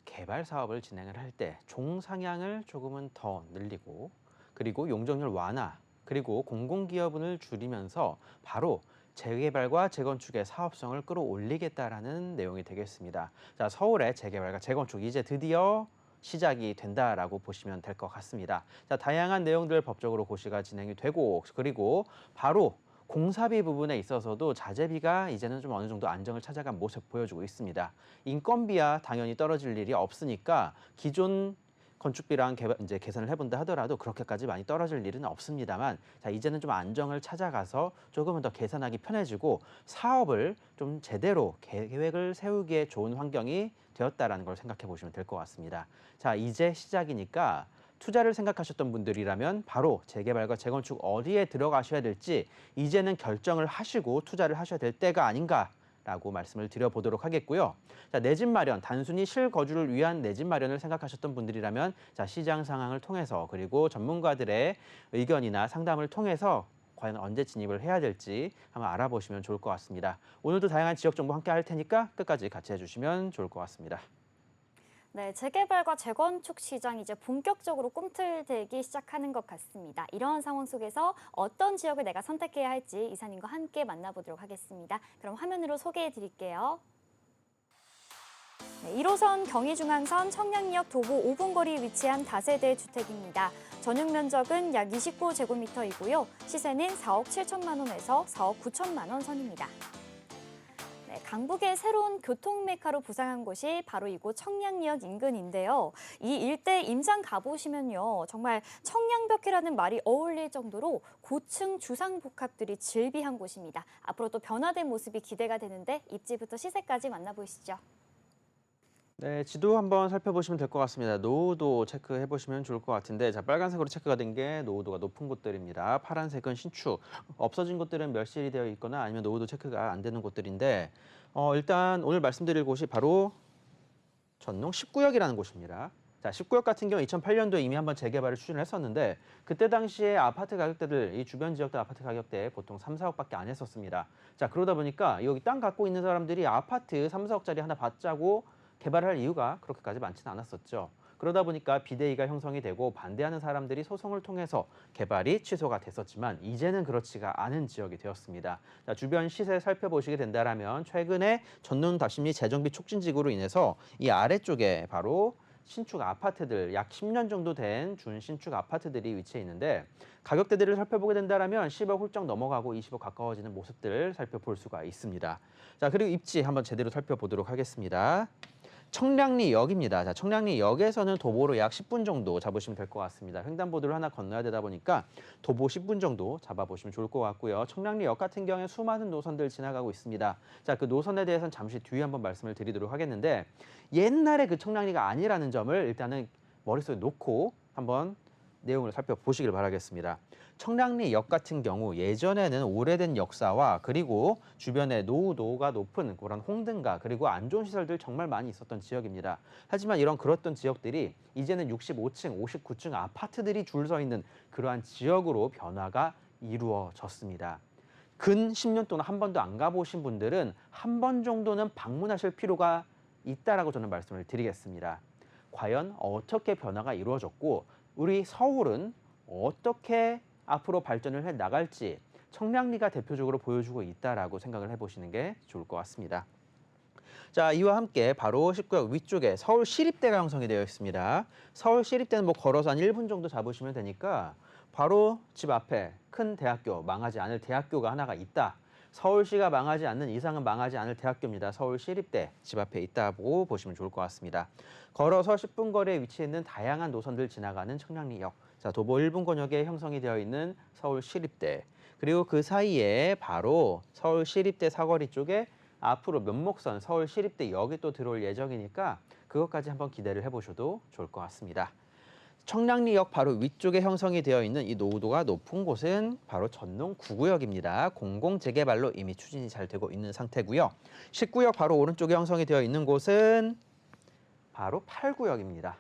개발 사업을 진행을 할 때 종상향을 조금은 더 늘리고 그리고 용적률 완화 그리고 공공기여분을 줄이면서 바로 재개발과 재건축의 사업성을 끌어올리겠다라는 내용이 되겠습니다. 서울의 재개발과 재건축 이제 드디어 시작이 된다라고 보시면 될 것 같습니다. 다양한 내용들 법적으로 고시가 진행이 되고 그리고 바로 공사비 부분에 있어서도 자재비가 이제는 좀 어느 정도 안정을 찾아간 모습 보여주고 있습니다. 인건비야 당연히 떨어질 일이 없으니까 기존 건축비랑 이제 계산을 해본다 하더라도 그렇게까지 많이 떨어질 일은 없습니다만 이제는 좀 안정을 찾아가서 조금은 더 계산하기 편해지고 사업을 좀 제대로 계획을 세우기에 좋은 환경이 되었다라는 걸 생각해 보시면 될 것 같습니다. 이제 시작이니까 투자를 생각하셨던 분들이라면 바로 재개발과 재건축 어디에 들어가셔야 될지 이제는 결정을 하시고 투자를 하셔야 될 때가 아닌가라고 말씀을 드려보도록 하겠고요. 내 집 마련, 단순히 실거주를 위한 내 집 마련을 생각하셨던 분들이라면 시장 상황을 통해서 그리고 전문가들의 의견이나 상담을 통해서 과연 언제 진입을 해야 될지 한번 알아보시면 좋을 것 같습니다. 오늘도 다양한 지역 정보 함께 할 테니까 끝까지 같이 해주시면 좋을 것 같습니다. 네, 재개발과 재건축 시장이 이제 본격적으로 꿈틀대기 시작하는 것 같습니다. 이러한 상황 속에서 어떤 지역을 내가 선택해야 할지 이사님과 함께 만나보도록 하겠습니다. 그럼 화면으로 소개해 드릴게요. 네, 1호선 경의중앙선 청량리역 도보 5분 거리에 위치한 다세대 주택입니다. 전용 면적은 약 29제곱미터이고요. 시세는 4억 7천만 원에서 4억 9천만 원 선입니다. 네, 강북의 새로운 교통 메카로 부상한 곳이 바로 이곳 청량리역 인근인데요. 이 일대 임장 가보시면요. 정말 청량벽해라는 말이 어울릴 정도로 고층 주상복합들이 즐비한 곳입니다. 앞으로 또 변화된 모습이 기대가 되는데 입지부터 시세까지 만나보시죠. 네, 지도 한번 살펴보시면 될 것 같습니다. 노후도 체크해 보시면 좋을 것 같은데 빨간색으로 체크가 된 게 노후도가 높은 곳들입니다. 파란색은 신축, 없어진 곳들은 멸실이 되어 있거나 아니면 노후도 체크가 안 되는 곳들인데 일단 오늘 말씀드릴 곳이 바로 전농 19역이라는 곳입니다. 19역 같은 경우 2008년도에 이미 한번 재개발을 추진을 했었는데 그때 당시에 아파트 가격대들, 이 주변 지역들 아파트 가격대 보통 3, 4억밖에 안 했었습니다. 그러다 보니까 여기 땅 갖고 있는 사람들이 아파트 3, 4억짜리 하나 받자고 개발할 이유가 그렇게까지 많지는 않았었죠. 그러다 보니까 비대위가 형성이 되고 반대하는 사람들이 소송을 통해서 개발이 취소가 됐었지만 이제는 그렇지가 않은 지역이 되었습니다. 자, 주변 시세 살펴보시게 된다면 최근에 전농답심리 재정비 촉진지구로 인해서 이 아래쪽에 바로 신축 아파트들 약 10년 정도 된 준신축 아파트들이 위치해 있는데 가격대들을 살펴보게 된다면 10억 훌쩍 넘어가고 20억 가까워지는 모습들을 살펴볼 수가 있습니다. 자, 그리고 입지 한번 제대로 살펴보도록 하겠습니다. 청량리역입니다. 자, 청량리역에서는 도보로 약 10분 정도 잡으시면 될 것 같습니다. 횡단보도를 하나 건너야 되다 보니까 도보 10분 정도 잡아보시면 좋을 것 같고요. 청량리역 같은 경우에 수많은 노선들 지나가고 있습니다. 자, 그 노선에 대해서는 잠시 뒤에 한번 말씀을 드리도록 하겠는데 옛날에 그 청량리가 아니라는 점을 일단은 머릿속에 놓고 한번 내용을 살펴보시길 바라겠습니다. 청량리역 같은 경우 예전에는 오래된 역사와 그리고 주변에 노후도가 높은 그런 홍등가 그리고 안 좋은 시설들 정말 많이 있었던 지역입니다. 하지만 이런 그렇던 지역들이 이제는 65층, 59층 아파트들이 줄 서 있는 그러한 지역으로 변화가 이루어졌습니다. 근 10년 동안 한 번도 안 가보신 분들은 한 번 정도는 방문하실 필요가 있다라고 저는 말씀을 드리겠습니다. 과연 어떻게 변화가 이루어졌고 우리 서울은 어떻게 앞으로 발전을 해 나갈지 청량리가 대표적으로 보여주고 있다라고 생각을 해보시는 게 좋을 것 같습니다. 자, 이와 함께 바로 19역 위쪽에 서울시립대가 형성이 되어 있습니다. 서울시립대는 뭐 걸어서 한 1분 정도 잡으시면 되니까 바로 집 앞에 큰 대학교, 망하지 않을 대학교가 하나가 있다. 서울시가 망하지 않는 이상은 망하지 않을 대학교입니다. 서울시립대 집 앞에 있다고 보시면 좋을 것 같습니다. 걸어서 10분 거리에 위치해 있는 다양한 노선들 지나가는 청량리역. 자, 도보 1분 권역에 형성이 되어 있는 서울시립대. 그리고 그 사이에 바로 서울시립대 사거리 쪽에 앞으로 면목선 서울시립대역이 또 들어올 예정이니까 그것까지 한번 기대를 해보셔도 좋을 것 같습니다. 청량리역 바로 위쪽에 형성이 되어 있는 이 노후도가 높은 곳은 바로 전농 9구역입니다. 공공재개발로 이미 추진이 잘 되고 있는 상태고요. 19역 바로 오른쪽에 형성이 되어 있는 곳은 바로 8구역입니다.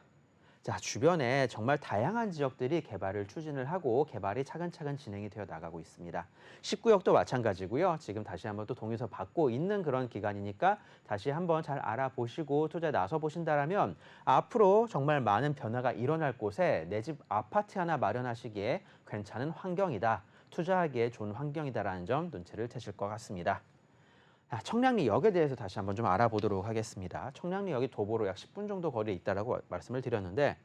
자, 주변에 정말 다양한 지역들이 개발을 추진을 하고 개발이 차근차근 진행이 되어 나가고 있습니다. 19역도 마찬가지고요. 지금 다시 한번 또 동의서 받고 있는 그런 기간이니까 다시 한번 잘 알아보시고 투자에 나서 보신다면 앞으로 정말 많은 변화가 일어날 곳에 내 집 아파트 하나 마련하시기에 괜찮은 환경이다. 투자하기에 좋은 환경이다라는 점 눈치를 채실 것 같습니다. 청량리역에 대해서 다시 한번 좀 알아보도록 하겠습니다. 청량리역이 도보로 약 10분 정도 거리에 있다라고 말씀을 드렸는데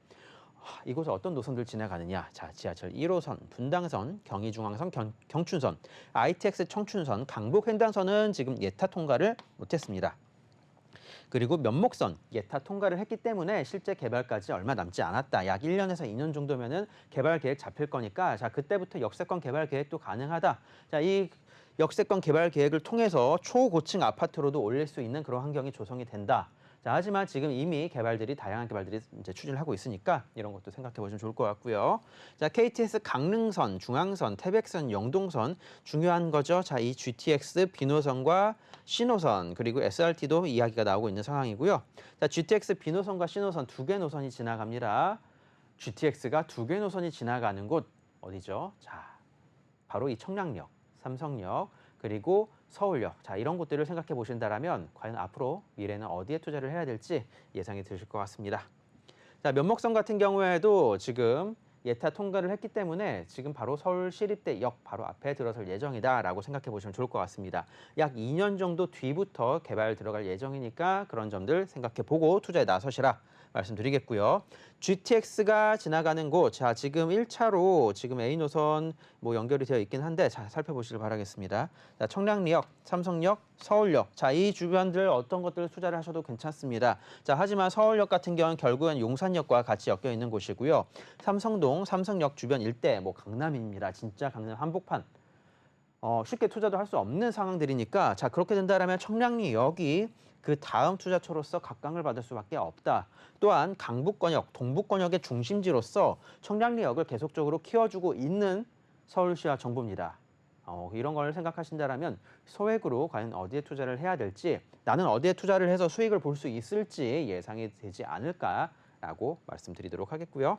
이곳에 어떤 노선들 지나가느냐. 자, 지하철 1호선, 분당선, 경의중앙선, 경춘선, ITX 청춘선, 강북횡단선은 지금 예타 통과를 못했습니다. 그리고 면목선 예타 통과를 했기 때문에 실제 개발까지 얼마 남지 않았다. 약 1년에서 2년 정도면은 개발 계획 잡힐 거니까 자, 그때부터 역세권 개발 계획도 가능하다. 자, 이 역세권 개발 계획을 통해서 초고층 아파트로도 올릴 수 있는 그런 환경이 조성이 된다. 자, 하지만 지금 이미 다양한 개발들이 이제 추진을 하고 있으니까 이런 것도 생각해 보시면 좋을 것 같고요. 자, KTX 강릉선, 중앙선, 태백선, 영동선 중요한 거죠. 자, 이 GTX 비노선과 신호선 그리고 SRT도 이야기가 나오고 있는 상황이고요. 자, GTX 비노선과 신호선 두 개 노선이 지나갑니다. GTX가 두 개 노선이 지나가는 곳 어디죠? 자, 바로 이 청량역, 삼성역, 그리고 서울역. 자, 이런 곳들을 생각해 보신다면 과연 앞으로 미래는 어디에 투자를 해야 될지 예상이 드실 것 같습니다. 자, 면목선 같은 경우에도 지금 예타 통과를 했기 때문에 지금 바로 서울시립대역 바로 앞에 들어설 예정이다라고 생각해 보시면 좋을 것 같습니다. 약 2년 정도 뒤부터 개발 들어갈 예정이니까 그런 점들 생각해 보고 투자에 나서시라 말씀드리겠고요. GTX가 지나가는 곳, 자, 지금 1차로 지금 A 노선 뭐 연결이 되어 있긴 한데 자, 살펴보시길 바라겠습니다. 자, 청량리역, 삼성역, 서울역. 자, 이 주변들 어떤 것들을 투자를 하셔도 괜찮습니다. 자, 하지만 서울역 같은 경우는 결국은 용산역과 같이 엮여 있는 곳이고요. 삼성동, 삼성역 주변 일대, 뭐 강남입니다. 진짜 강남 한복판. 쉽게 투자도 할 수 없는 상황들이니까 자, 그렇게 된다면 청량리역이 그 다음 투자처로서 각광을 받을 수밖에 없다. 또한 강북권역, 동북권역의 중심지로서 청량리역을 계속적으로 키워주고 있는 서울시와 정부입니다. 이런 걸 생각하신다면 소액으로 과연 어디에 투자를 해야 될지 나는 어디에 투자를 해서 수익을 볼 수 있을지 예상이 되지 않을까라고 말씀드리도록 하겠고요.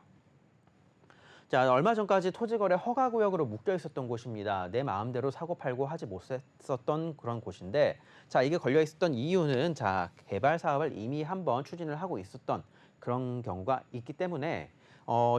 자, 얼마 전까지 토지거래 허가구역으로 묶여 있었던 곳입니다. 내 마음대로 사고 팔고 하지 못했었던 그런 곳인데 자, 이게 걸려 있었던 이유는 자, 개발 사업을 이미 한번 추진을 하고 있었던 그런 경우가 있기 때문에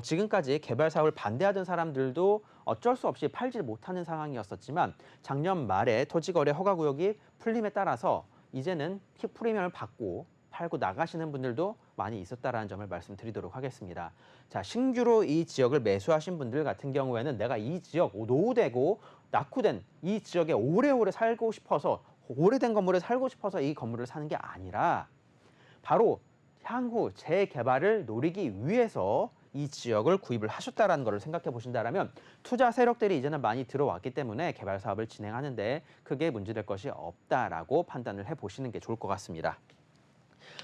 지금까지 개발 사업을 반대하던 사람들도 어쩔 수 없이 팔지 못하는 상황이었었지만 작년 말에 토지거래 허가구역이 풀림에 따라서 이제는 프리미엄을 받고 팔고 나가시는 분들도 많이 있었다라는 점을 말씀드리도록 하겠습니다. 자, 신규로 이 지역을 매수하신 분들 같은 경우에는 내가 이 지역 노후되고 낙후된 이 지역에 오래오래 살고 싶어서 오래된 건물에 살고 싶어서 이 건물을 사는 게 아니라 바로 향후 재개발을 노리기 위해서 이 지역을 구입을 하셨다라는 것을 생각해 보신다면 투자 세력들이 이제는 많이 들어왔기 때문에 개발 사업을 진행하는데 크게 문제될 것이 없다라고 판단을 해보시는 게 좋을 것 같습니다.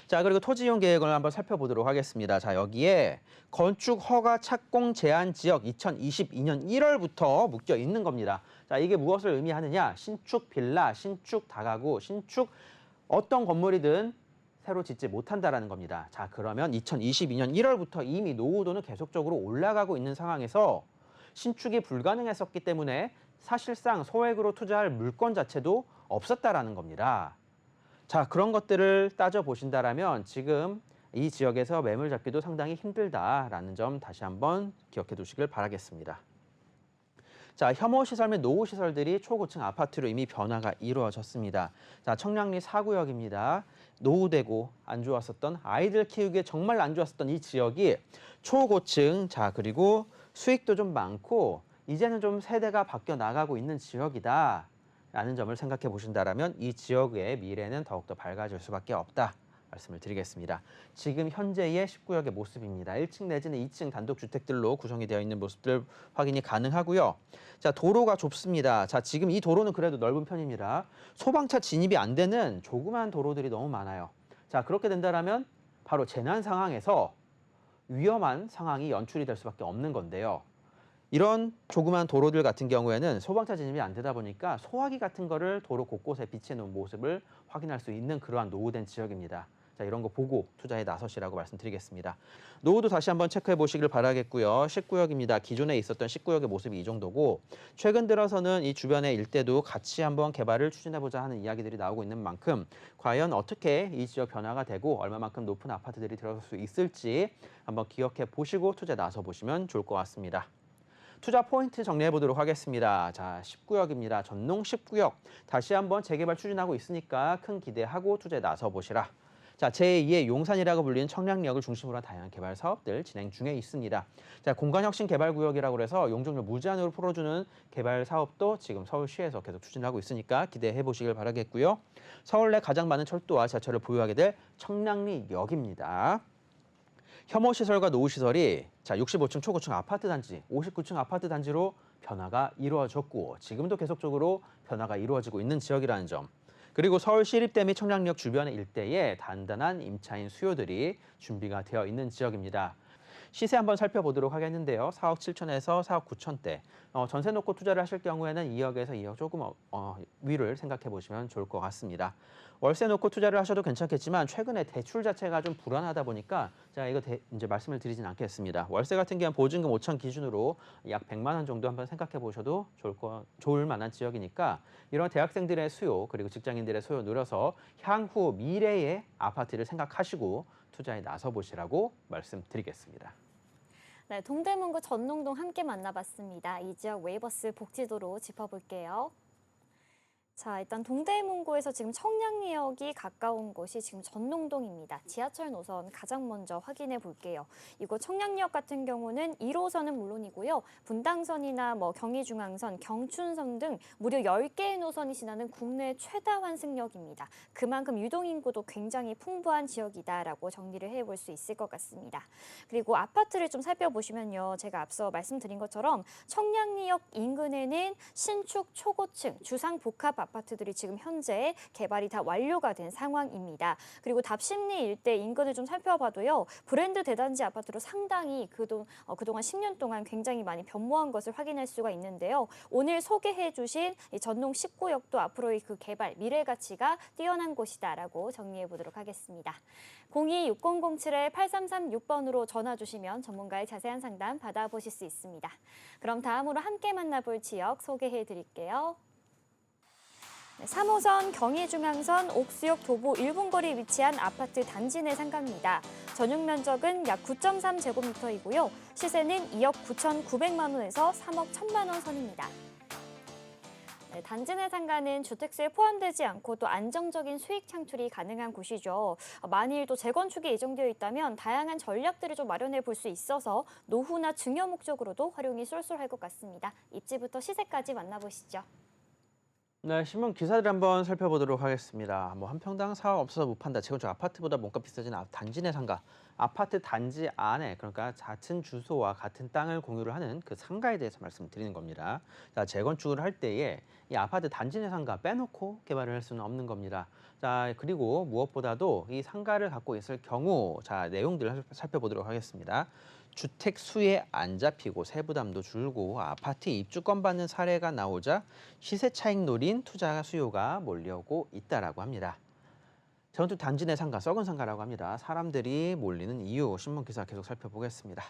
자, 그리고 토지 이용 계획을 한번 살펴보도록 하겠습니다. 자, 여기에 건축 허가 착공 제한 지역 2022년 1월부터 묶여 있는 겁니다. 자, 이게 무엇을 의미하느냐? 신축 빌라, 신축 다가구, 신축 어떤 건물이든 새로 짓지 못한다라는 겁니다. 자, 그러면 2022년 1월부터 이미 노후도는 계속적으로 올라가고 있는 상황에서 신축이 불가능했었기 때문에 사실상 소액으로 투자할 물건 자체도 없었다라는 겁니다. 자, 그런 것들을 따져보신다면 지금 이 지역에서 매물 잡기도 상당히 힘들다라는 점 다시 한번 기억해 두시길 바라겠습니다. 자, 혐오시설 및 노후시설들이 초고층 아파트로 이미 변화가 이루어졌습니다. 자, 청량리 4구역입니다. 노후되고 안 좋았었던 아이들 키우기에 정말 안 좋았었던 이 지역이 초고층, 자, 그리고 수익도 좀 많고 이제는 좀 세대가 바뀌어 나가고 있는 지역이다. 라는 점을 생각해 보신다면 이 지역의 미래는 더욱더 밝아질 수밖에 없다 말씀을 드리겠습니다. 지금 현재의 10구역의 모습입니다. 1층 내지는 2층 단독주택들로 구성이 되어 있는 모습들 확인이 가능하고요. 자, 도로가 좁습니다. 자, 지금 이 도로는 그래도 넓은 편입니다. 소방차 진입이 안 되는 조그만 도로들이 너무 많아요. 자, 그렇게 된다면 바로 재난 상황에서 위험한 상황이 연출이 될 수밖에 없는 건데요. 이런 조그만 도로들 같은 경우에는 소방차 진입이 안 되다 보니까 소화기 같은 거를 도로 곳곳에 비치해 놓은 모습을 확인할 수 있는 그러한 노후된 지역입니다. 자, 이런 거 보고 투자에 나서시라고 말씀드리겠습니다. 노후도 다시 한번 체크해 보시길 바라겠고요. 10구역입니다. 기존에 있었던 10구역의 모습이 이 정도고 최근 들어서는 이 주변의 일대도 같이 한번 개발을 추진해보자 하는 이야기들이 나오고 있는 만큼 과연 어떻게 이 지역 변화가 되고 얼마만큼 높은 아파트들이 들어설 수 있을지 한번 기억해 보시고 투자에 나서 보시면 좋을 것 같습니다. 투자 포인트 정리해 보도록 하겠습니다. 자, 10구역입니다. 전농 10구역. 다시 한번 재개발 추진하고 있으니까 큰 기대하고 투자에 나서 보시라. 자, 제2의 용산이라고 불리는 청량리역을 중심으로 한 다양한 개발 사업들 진행 중에 있습니다. 자, 공간혁신 개발구역이라고 해서 용적률 무제한으로 풀어주는 개발 사업도 지금 서울시에서 계속 추진하고 있으니까 기대해 보시길 바라겠고요. 서울 내 가장 많은 철도와 지하철을 보유하게 될 청량리역입니다. 혐오시설과 노후시설이 자 65층 초고층 아파트 단지, 59층 아파트 단지로 변화가 이루어졌고 지금도 계속적으로 변화가 이루어지고 있는 지역이라는 점. 그리고 서울 시립대 및 청량리역 주변의 일대에 단단한 임차인 수요들이 준비가 되어 있는 지역입니다. 시세 한번 살펴보도록 하겠는데요. 4억 7천에서 4억 9천대. 전세 놓고 투자를 하실 경우에는 2억에서 2억 조금 위를 생각해 보시면 좋을 것 같습니다. 월세 놓고 투자를 하셔도 괜찮겠지만 최근에 대출 자체가 좀 불안하다 보니까 제가 이거 이제 말씀을 드리진 않겠습니다. 월세 같은 경우는 보증금 5천 기준으로 약 100만 원 정도 한번 생각해 보셔도 좋을 만한 지역이니까 이런 대학생들의 수요 그리고 직장인들의 수요 누려서 향후 미래의 아파트를 생각하시고 투자에 나서 보시라고 말씀드리겠습니다. 네, 동대문구 전농동 함께 만나봤습니다. 이 지역 웨이버스 복지도로 짚어볼게요. 자, 일단 동대문구에서 지금 청량리역이 가까운 곳이 지금 전농동입니다. 지하철 노선 가장 먼저 확인해 볼게요. 이곳 청량리역 같은 경우는 1호선은 물론이고요. 분당선이나 경의중앙선, 경춘선 등 무려 10개의 노선이 지나는 국내 최다 환승역입니다. 그만큼 유동인구도 굉장히 풍부한 지역이다라고 정리를 해볼 수 있을 것 같습니다. 그리고 아파트를 좀 살펴보시면요. 제가 앞서 말씀드린 것처럼 청량리역 인근에는 신축 초고층, 주상복합 아파트들이 지금 현재 개발이 다 완료가 된 상황입니다. 그리고 답심리 일대 인근을 좀 살펴봐도요. 브랜드 대단지 아파트로 상당히 그동안 10년 동안 굉장히 많이 변모한 것을 확인할 수가 있는데요. 오늘 소개해 주신 이 전농 10구역도 앞으로의 그 개발, 미래 가치가 뛰어난 곳이다라고 정리해 보도록 하겠습니다. 02-6007-8336번으로 전화 주시면 전문가의 자세한 상담 받아보실 수 있습니다. 그럼 다음으로 함께 만나볼 지역 소개해 드릴게요. 3호선 경의중앙선 옥수역 도보 1분 거리에 위치한 아파트 단지 내 상가입니다. 전용 면적은 약 9.3제곱미터이고요. 시세는 2억 9,900만 원에서 3억 1,000만 원 선입니다. 단지 내 상가는 주택수에 포함되지 않고 또 안정적인 수익 창출이 가능한 곳이죠. 만일 또 재건축이 예정되어 있다면 다양한 전략들을 좀 마련해 볼 수 있어서 노후나 증여 목적으로도 활용이 쏠쏠할 것 같습니다. 입지부터 시세까지 만나보시죠. 네, 신문 기사들 한번 살펴보도록 하겠습니다. 뭐 한 평당 4억 없어서 못 판다. 재건축 아파트보다 몸값 비싸진 단지 내 상가. 아파트 단지 안에 그러니까 같은 주소와 같은 땅을 공유를 하는 그 상가에 대해서 말씀드리는 겁니다. 자, 재건축을 할 때에 이 아파트 단지 내 상가 빼놓고 개발을 할 수는 없는 겁니다. 자, 그리고 무엇보다도 이 상가를 갖고 있을 경우 자, 내용들을 살펴보도록 하겠습니다. 주택 수에 안 잡히고 세부담도 줄고 아파트 입주권 받는 사례가 나오자 시세 차익 노린 투자 수요가 몰려오고 있다라고 합니다. 재건축 단지 내 상가, 썩은 상가라고 합니다. 사람들이 몰리는 이유 신문 기사 계속 살펴보겠습니다.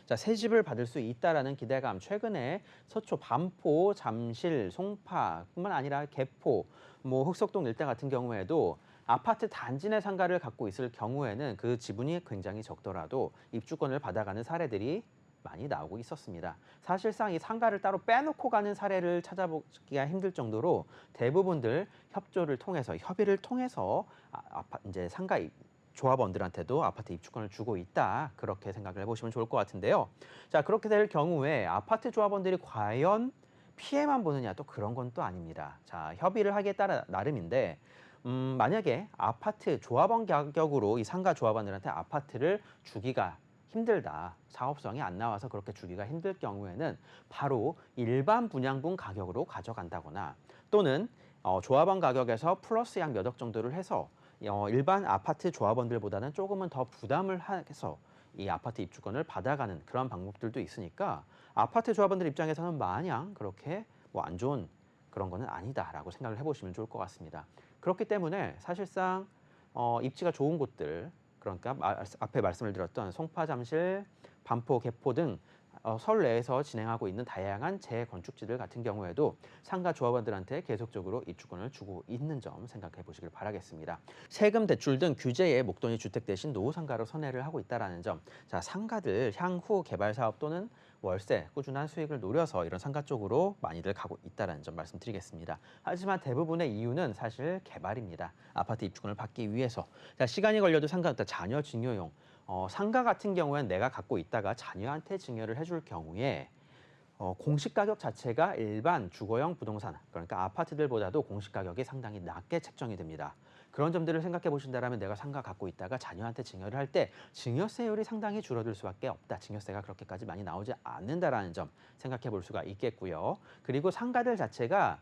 자, 새 집을 받을 수 있다라는 기대감. 최근에 서초, 반포, 잠실, 송파뿐만 아니라 개포, 뭐 흑석동 일대 같은 경우에도 아파트 단지 내 상가를 갖고 있을 경우에는 그 지분이 굉장히 적더라도 입주권을 받아가는 사례들이 많이 나오고 있었습니다. 사실상 이 상가를 따로 빼놓고 가는 사례를 찾아보기가 힘들 정도로 대부분들 협조를 통해서 협의를 통해서 이제 상가 조합원들한테도 아파트 입주권을 주고 있다. 그렇게 생각을 해보시면 좋을 것 같은데요. 자, 그렇게 될 경우에 아파트 조합원들이 과연 피해만 보느냐 또 그런 건 또 아닙니다. 자, 협의를 하기에 따라 나름인데 만약에 아파트 조합원 가격으로 이 상가 조합원들한테 아파트를 주기가 힘들다. 사업성이 안 나와서 그렇게 주기가 힘들 경우에는 바로 일반 분양분 가격으로 가져간다거나 또는 조합원 가격에서 플러스 약 몇 억 정도를 해서 일반 아파트 조합원들보다는 조금은 더 부담을 해서 이 아파트 입주권을 받아가는 그런 방법들도 있으니까 아파트 조합원들 입장에서는 마냥 그렇게 뭐 안 좋은 그런 거는 아니다라고 생각을 해보시면 좋을 것 같습니다. 그렇기 때문에 사실상 입지가 좋은 곳들 그러니까 앞에 말씀을 드렸던 송파, 잠실, 반포, 개포 등 서울 내에서 진행하고 있는 다양한 재건축지들 같은 경우에도 상가 조합원들한테 계속적으로 입주권을 주고 있는 점 생각해 보시길 바라겠습니다. 세금 대출 등 규제에 목돈이 주택 대신 노후 상가로 선회를 하고 있다는 점. 자, 상가들 향후 개발 사업 또는 월세, 꾸준한 수익을 노려서 이런 상가 쪽으로 많이들 가고 있다는 점 말씀드리겠습니다. 하지만 대부분의 이유는 사실 개발입니다. 아파트 입주권을 받기 위해서. 자, 시간이 걸려도 상가, 자녀 증여용. 상가 같은 경우에는 내가 갖고 있다가 자녀한테 증여를 해줄 경우에 공시 가격 자체가 일반 주거용 부동산, 그러니까 아파트들보다도 공시 가격이 상당히 낮게 책정이 됩니다. 그런 점들을 생각해 보신다면 내가 상가 갖고 있다가 자녀한테 증여를 할 때 증여세율이 상당히 줄어들 수밖에 없다. 증여세가 그렇게까지 많이 나오지 않는다라는 점 생각해 볼 수가 있겠고요. 그리고 상가들 자체가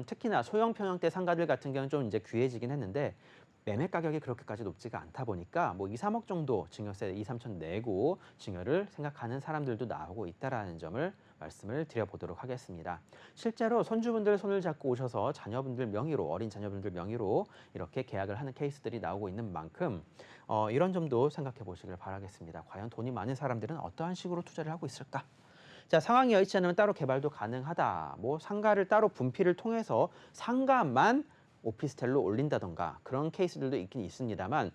특히나 소형 평형대 상가들 같은 경우는 좀 이제 귀해지긴 했는데 매매 가격이 그렇게까지 높지가 않다 보니까 뭐 2, 3억 정도 증여세 2, 3천 내고 증여를 생각하는 사람들도 나오고 있다라는 점을 말씀을 드려보도록 하겠습니다. 실제로 손주분들 손을 잡고 오셔서 자녀분들 명의로 어린 자녀분들 명의로 이렇게 계약을 하는 케이스들이 나오고 있는 만큼 이런 점도 생각해 보시길 바라겠습니다. 과연 돈이 많은 사람들은 어떠한 식으로 투자를 하고 있을까? 자, 상황이 여의치 않으면 따로 개발도 가능하다. 뭐 상가를 따로 분필을 통해서 상가만 오피스텔로 올린다던가 그런 케이스들도 있긴 있습니다만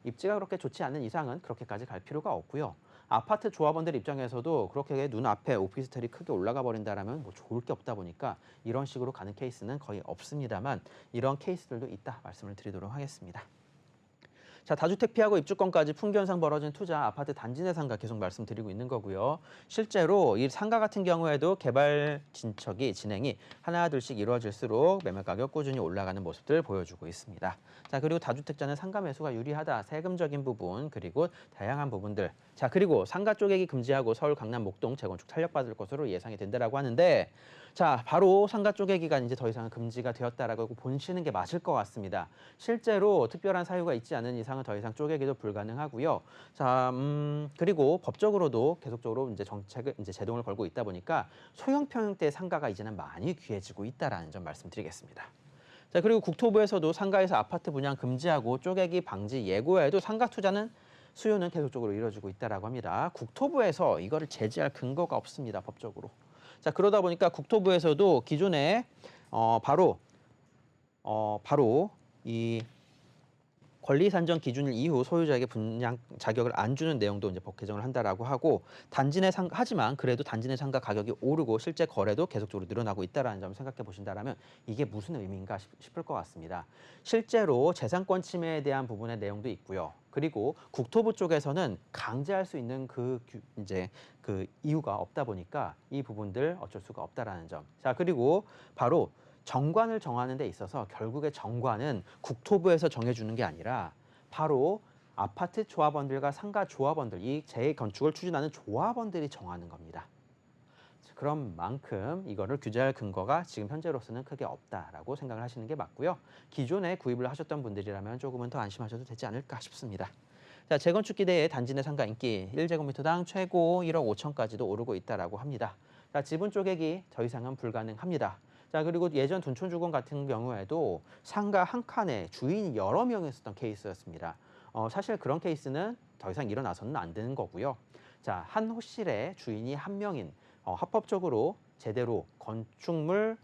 입지가 그렇게 좋지 않은 이상은 그렇게까지 갈 필요가 없고요. 아파트 조합원들 입장에서도 그렇게 눈앞에 오피스텔이 크게 올라가 버린다라면 뭐 좋을 게 없다 보니까 이런 식으로 가는 케이스는 거의 없습니다만 이런 케이스들도 있다 말씀을 드리도록 하겠습니다. 자, 다주택 피하고 입주권까지 풍기현상 벌어진 투자 아파트 단지 내 상가 계속 말씀드리고 있는 거고요. 실제로 이 상가 같은 경우에도 개발 진행이 하나둘씩 이루어질수록 매매 가격 꾸준히 올라가는 모습들 보여주고 있습니다. 자, 그리고 다주택자는 상가 매수가 유리하다. 세금적인 부분 그리고 다양한 부분들. 자, 그리고 상가 쪼개기 금지하고 서울 강남 목동 재건축 탄력받을 것으로 예상이 된다라고 하는데 자, 바로 상가 쪼개기가 이제 더 이상 금지가 되었다라고 보시는 게 맞을 것 같습니다. 실제로 특별한 사유가 있지 않은 이상은 더 이상 쪼개기도 불가능하고요. 자, 그리고 법적으로도 계속적으로 이제 정책을 이제 제동을 걸고 있다 보니까 소형 평형대 상가가 이제는 많이 귀해지고 있다라는 점 말씀드리겠습니다. 자, 그리고 국토부에서도 상가에서 아파트 분양 금지하고 쪼개기 방지 예고에도 상가 투자는 수요는 계속적으로 이루어지고 있다라고 합니다. 국토부에서 이거를 제지할 근거가 없습니다, 법적으로. 자, 그러다 보니까 국토부에서도 기존에 바로 바로 이 권리 산정 기준일 이후 소유자에게 분양 자격을 안 주는 내용도 이제 법 개정을 한다라고 하고 하지만 그래도 단지 내 상가 가격이 오르고 실제 거래도 계속적으로 늘어나고 있다라는 점 생각해 보신다라면 이게 무슨 의미인가 싶을 것 같습니다. 실제로 재산권 침해에 대한 부분의 내용도 있고요. 그리고 국토부 쪽에서는 강제할 수 있는 이제 그 이유가 없다 보니까 이 부분들 어쩔 수가 없다라는 점. 자, 그리고 바로 정관을 정하는 데 있어서 결국에 정관은 국토부에서 정해주는 게 아니라 바로 아파트 조합원들과 상가 조합원들, 이 재건축을 추진하는 조합원들이 정하는 겁니다. 그런 만큼 이거를 규제할 근거가 지금 현재로서는 크게 없다라고 생각을 하시는 게 맞고요. 기존에 구입을 하셨던 분들이라면 조금은 더 안심하셔도 되지 않을까 싶습니다. 자, 재건축 기대에 단지 내 상가 인기 1제곱미터당 최고 1억 5천까지도 오르고 있다라고 합니다. 자, 지분 쪼개기 더 이상은 불가능합니다. 자, 그리고 예전 둔촌주공 같은 경우에도 상가 한 칸에 주인이 여러 명이 있었던 케이스였습니다. 사실 그런 케이스는 더 이상 일어나서는 안 되는 거고요. 자, 한 호실에 주인이 한 명인 합법적으로 제대로 건축물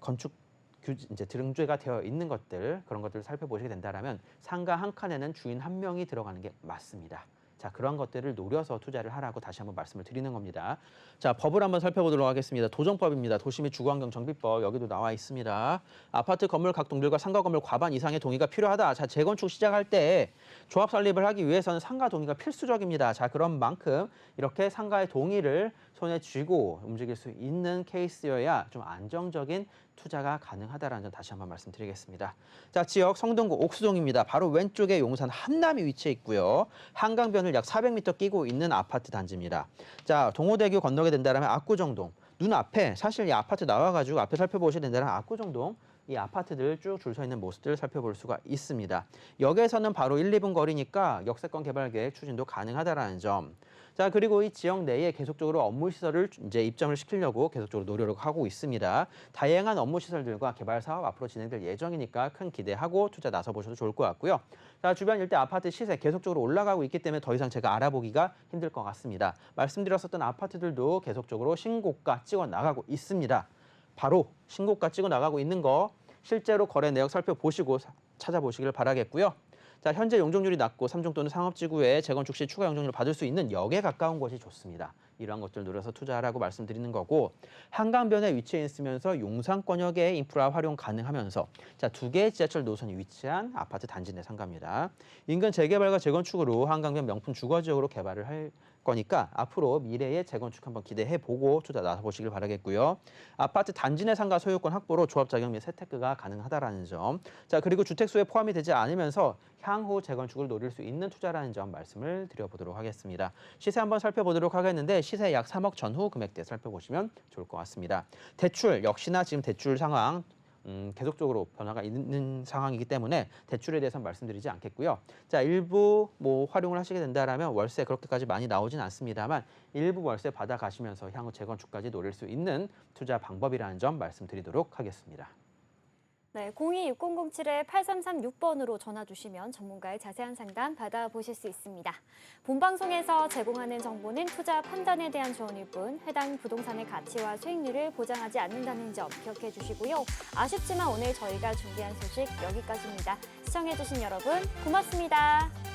건축 등재가 되어 있는 것들 그런 것들을 살펴보시게 된다면 상가 한 칸에는 주인 한 명이 들어가는 게 맞습니다. 자, 그런 것들을 노려서 투자를 하라고 다시 한번 말씀을 드리는 겁니다. 자, 법을 한번 살펴보도록 하겠습니다. 도정법입니다. 도시및 주거환경정비법 여기도 나와 있습니다. 아파트 건물 각 동들과 상가 건물 과반 이상의 동의가 필요하다. 자, 재건축 시작할 때 조합 설립을 하기 위해서는 상가 동의가 필수적입니다. 자, 그런 만큼 이렇게 상가의 동의를 손에 쥐고 움직일 수 있는 케이스여야 좀 안정적인 투자가 가능하다라는 점 다시 한번 말씀드리겠습니다. 자, 지역 성동구 옥수동입니다. 바로 왼쪽에 용산 한남이 위치해 있고요. 한강변을 약 400m 끼고 있는 아파트 단지입니다. 자, 동호대교 건너게 된다면 압구정동. 눈앞에 사실 이 아파트 나와가지고 앞에 살펴보시게 된다면 압구정동 이 아파트들 쭉 줄 서 있는 모습들을 살펴볼 수가 있습니다. 역에서는 바로 1, 2분 거리니까 역세권 개발 계획 추진도 가능하다라는 점. 자, 그리고 이 지역 내에 계속적으로 업무 시설을 이제 입점을 시키려고 계속적으로 노력을 하고 있습니다. 다양한 업무 시설들과 개발 사업 앞으로 진행될 예정이니까 큰 기대하고 투자 나서 보셔도 좋을 것 같고요. 자, 주변 일대 아파트 시세 계속적으로 올라가고 있기 때문에 더 이상 제가 알아보기가 힘들 것 같습니다. 말씀드렸었던 아파트들도 계속적으로 신고가 찍어 나가고 있습니다. 바로 신고가 찍어 나가고 있는 거 실제로 거래 내역 살펴보시고 찾아보시길 바라겠고요. 자, 현재 용적률이 낮고 3종 또는 상업지구에 재건축 시 추가 용적률을 받을 수 있는 역에 가까운 곳이 좋습니다. 이러한 것들 노려서 투자하라고 말씀드리는 거고 한강변에 위치해 있으면서 용산권역의 인프라 활용 가능하면서 자, 2개의 지하철 노선이 위치한 아파트 단지 내 상가입니다. 인근 재개발과 재건축으로 한강변 명품 주거지역으로 개발을 할 거니까 앞으로 미래의 재건축 한번 기대해보고 투자 나서보시길 바라겠고요. 아파트 단지 내 상가 소유권 확보로 조합 자격 및 세테크가 가능하다라는 점. 자, 그리고 주택수에 포함이 되지 않으면서 향후 재건축을 노릴 수 있는 투자라는 점 말씀을 드려보도록 하겠습니다. 시세 한번 살펴보도록 하겠는데 시세 약 3억 전후 금액대 살펴보시면 좋을 것 같습니다. 대출 역시나 지금 대출 상황 계속적으로 변화가 있는 상황이기 때문에 대출에 대해서는 말씀드리지 않겠고요. 자, 일부 활용을 하시게 된다라면 월세 그렇게까지 많이 나오진 않습니다만 일부 월세 받아 가시면서 향후 재건축까지 노릴 수 있는 투자 방법이라는 점 말씀드리도록 하겠습니다. 네, 026007-8336번으로 전화 주시면 전문가의 자세한 상담 받아보실 수 있습니다. 본방송에서 제공하는 정보는 투자 판단에 대한 조언일 뿐 해당 부동산의 가치와 수익률을 보장하지 않는다는 점 기억해 주시고요. 아쉽지만 오늘 저희가 준비한 소식 여기까지입니다. 시청해 주신 여러분 고맙습니다.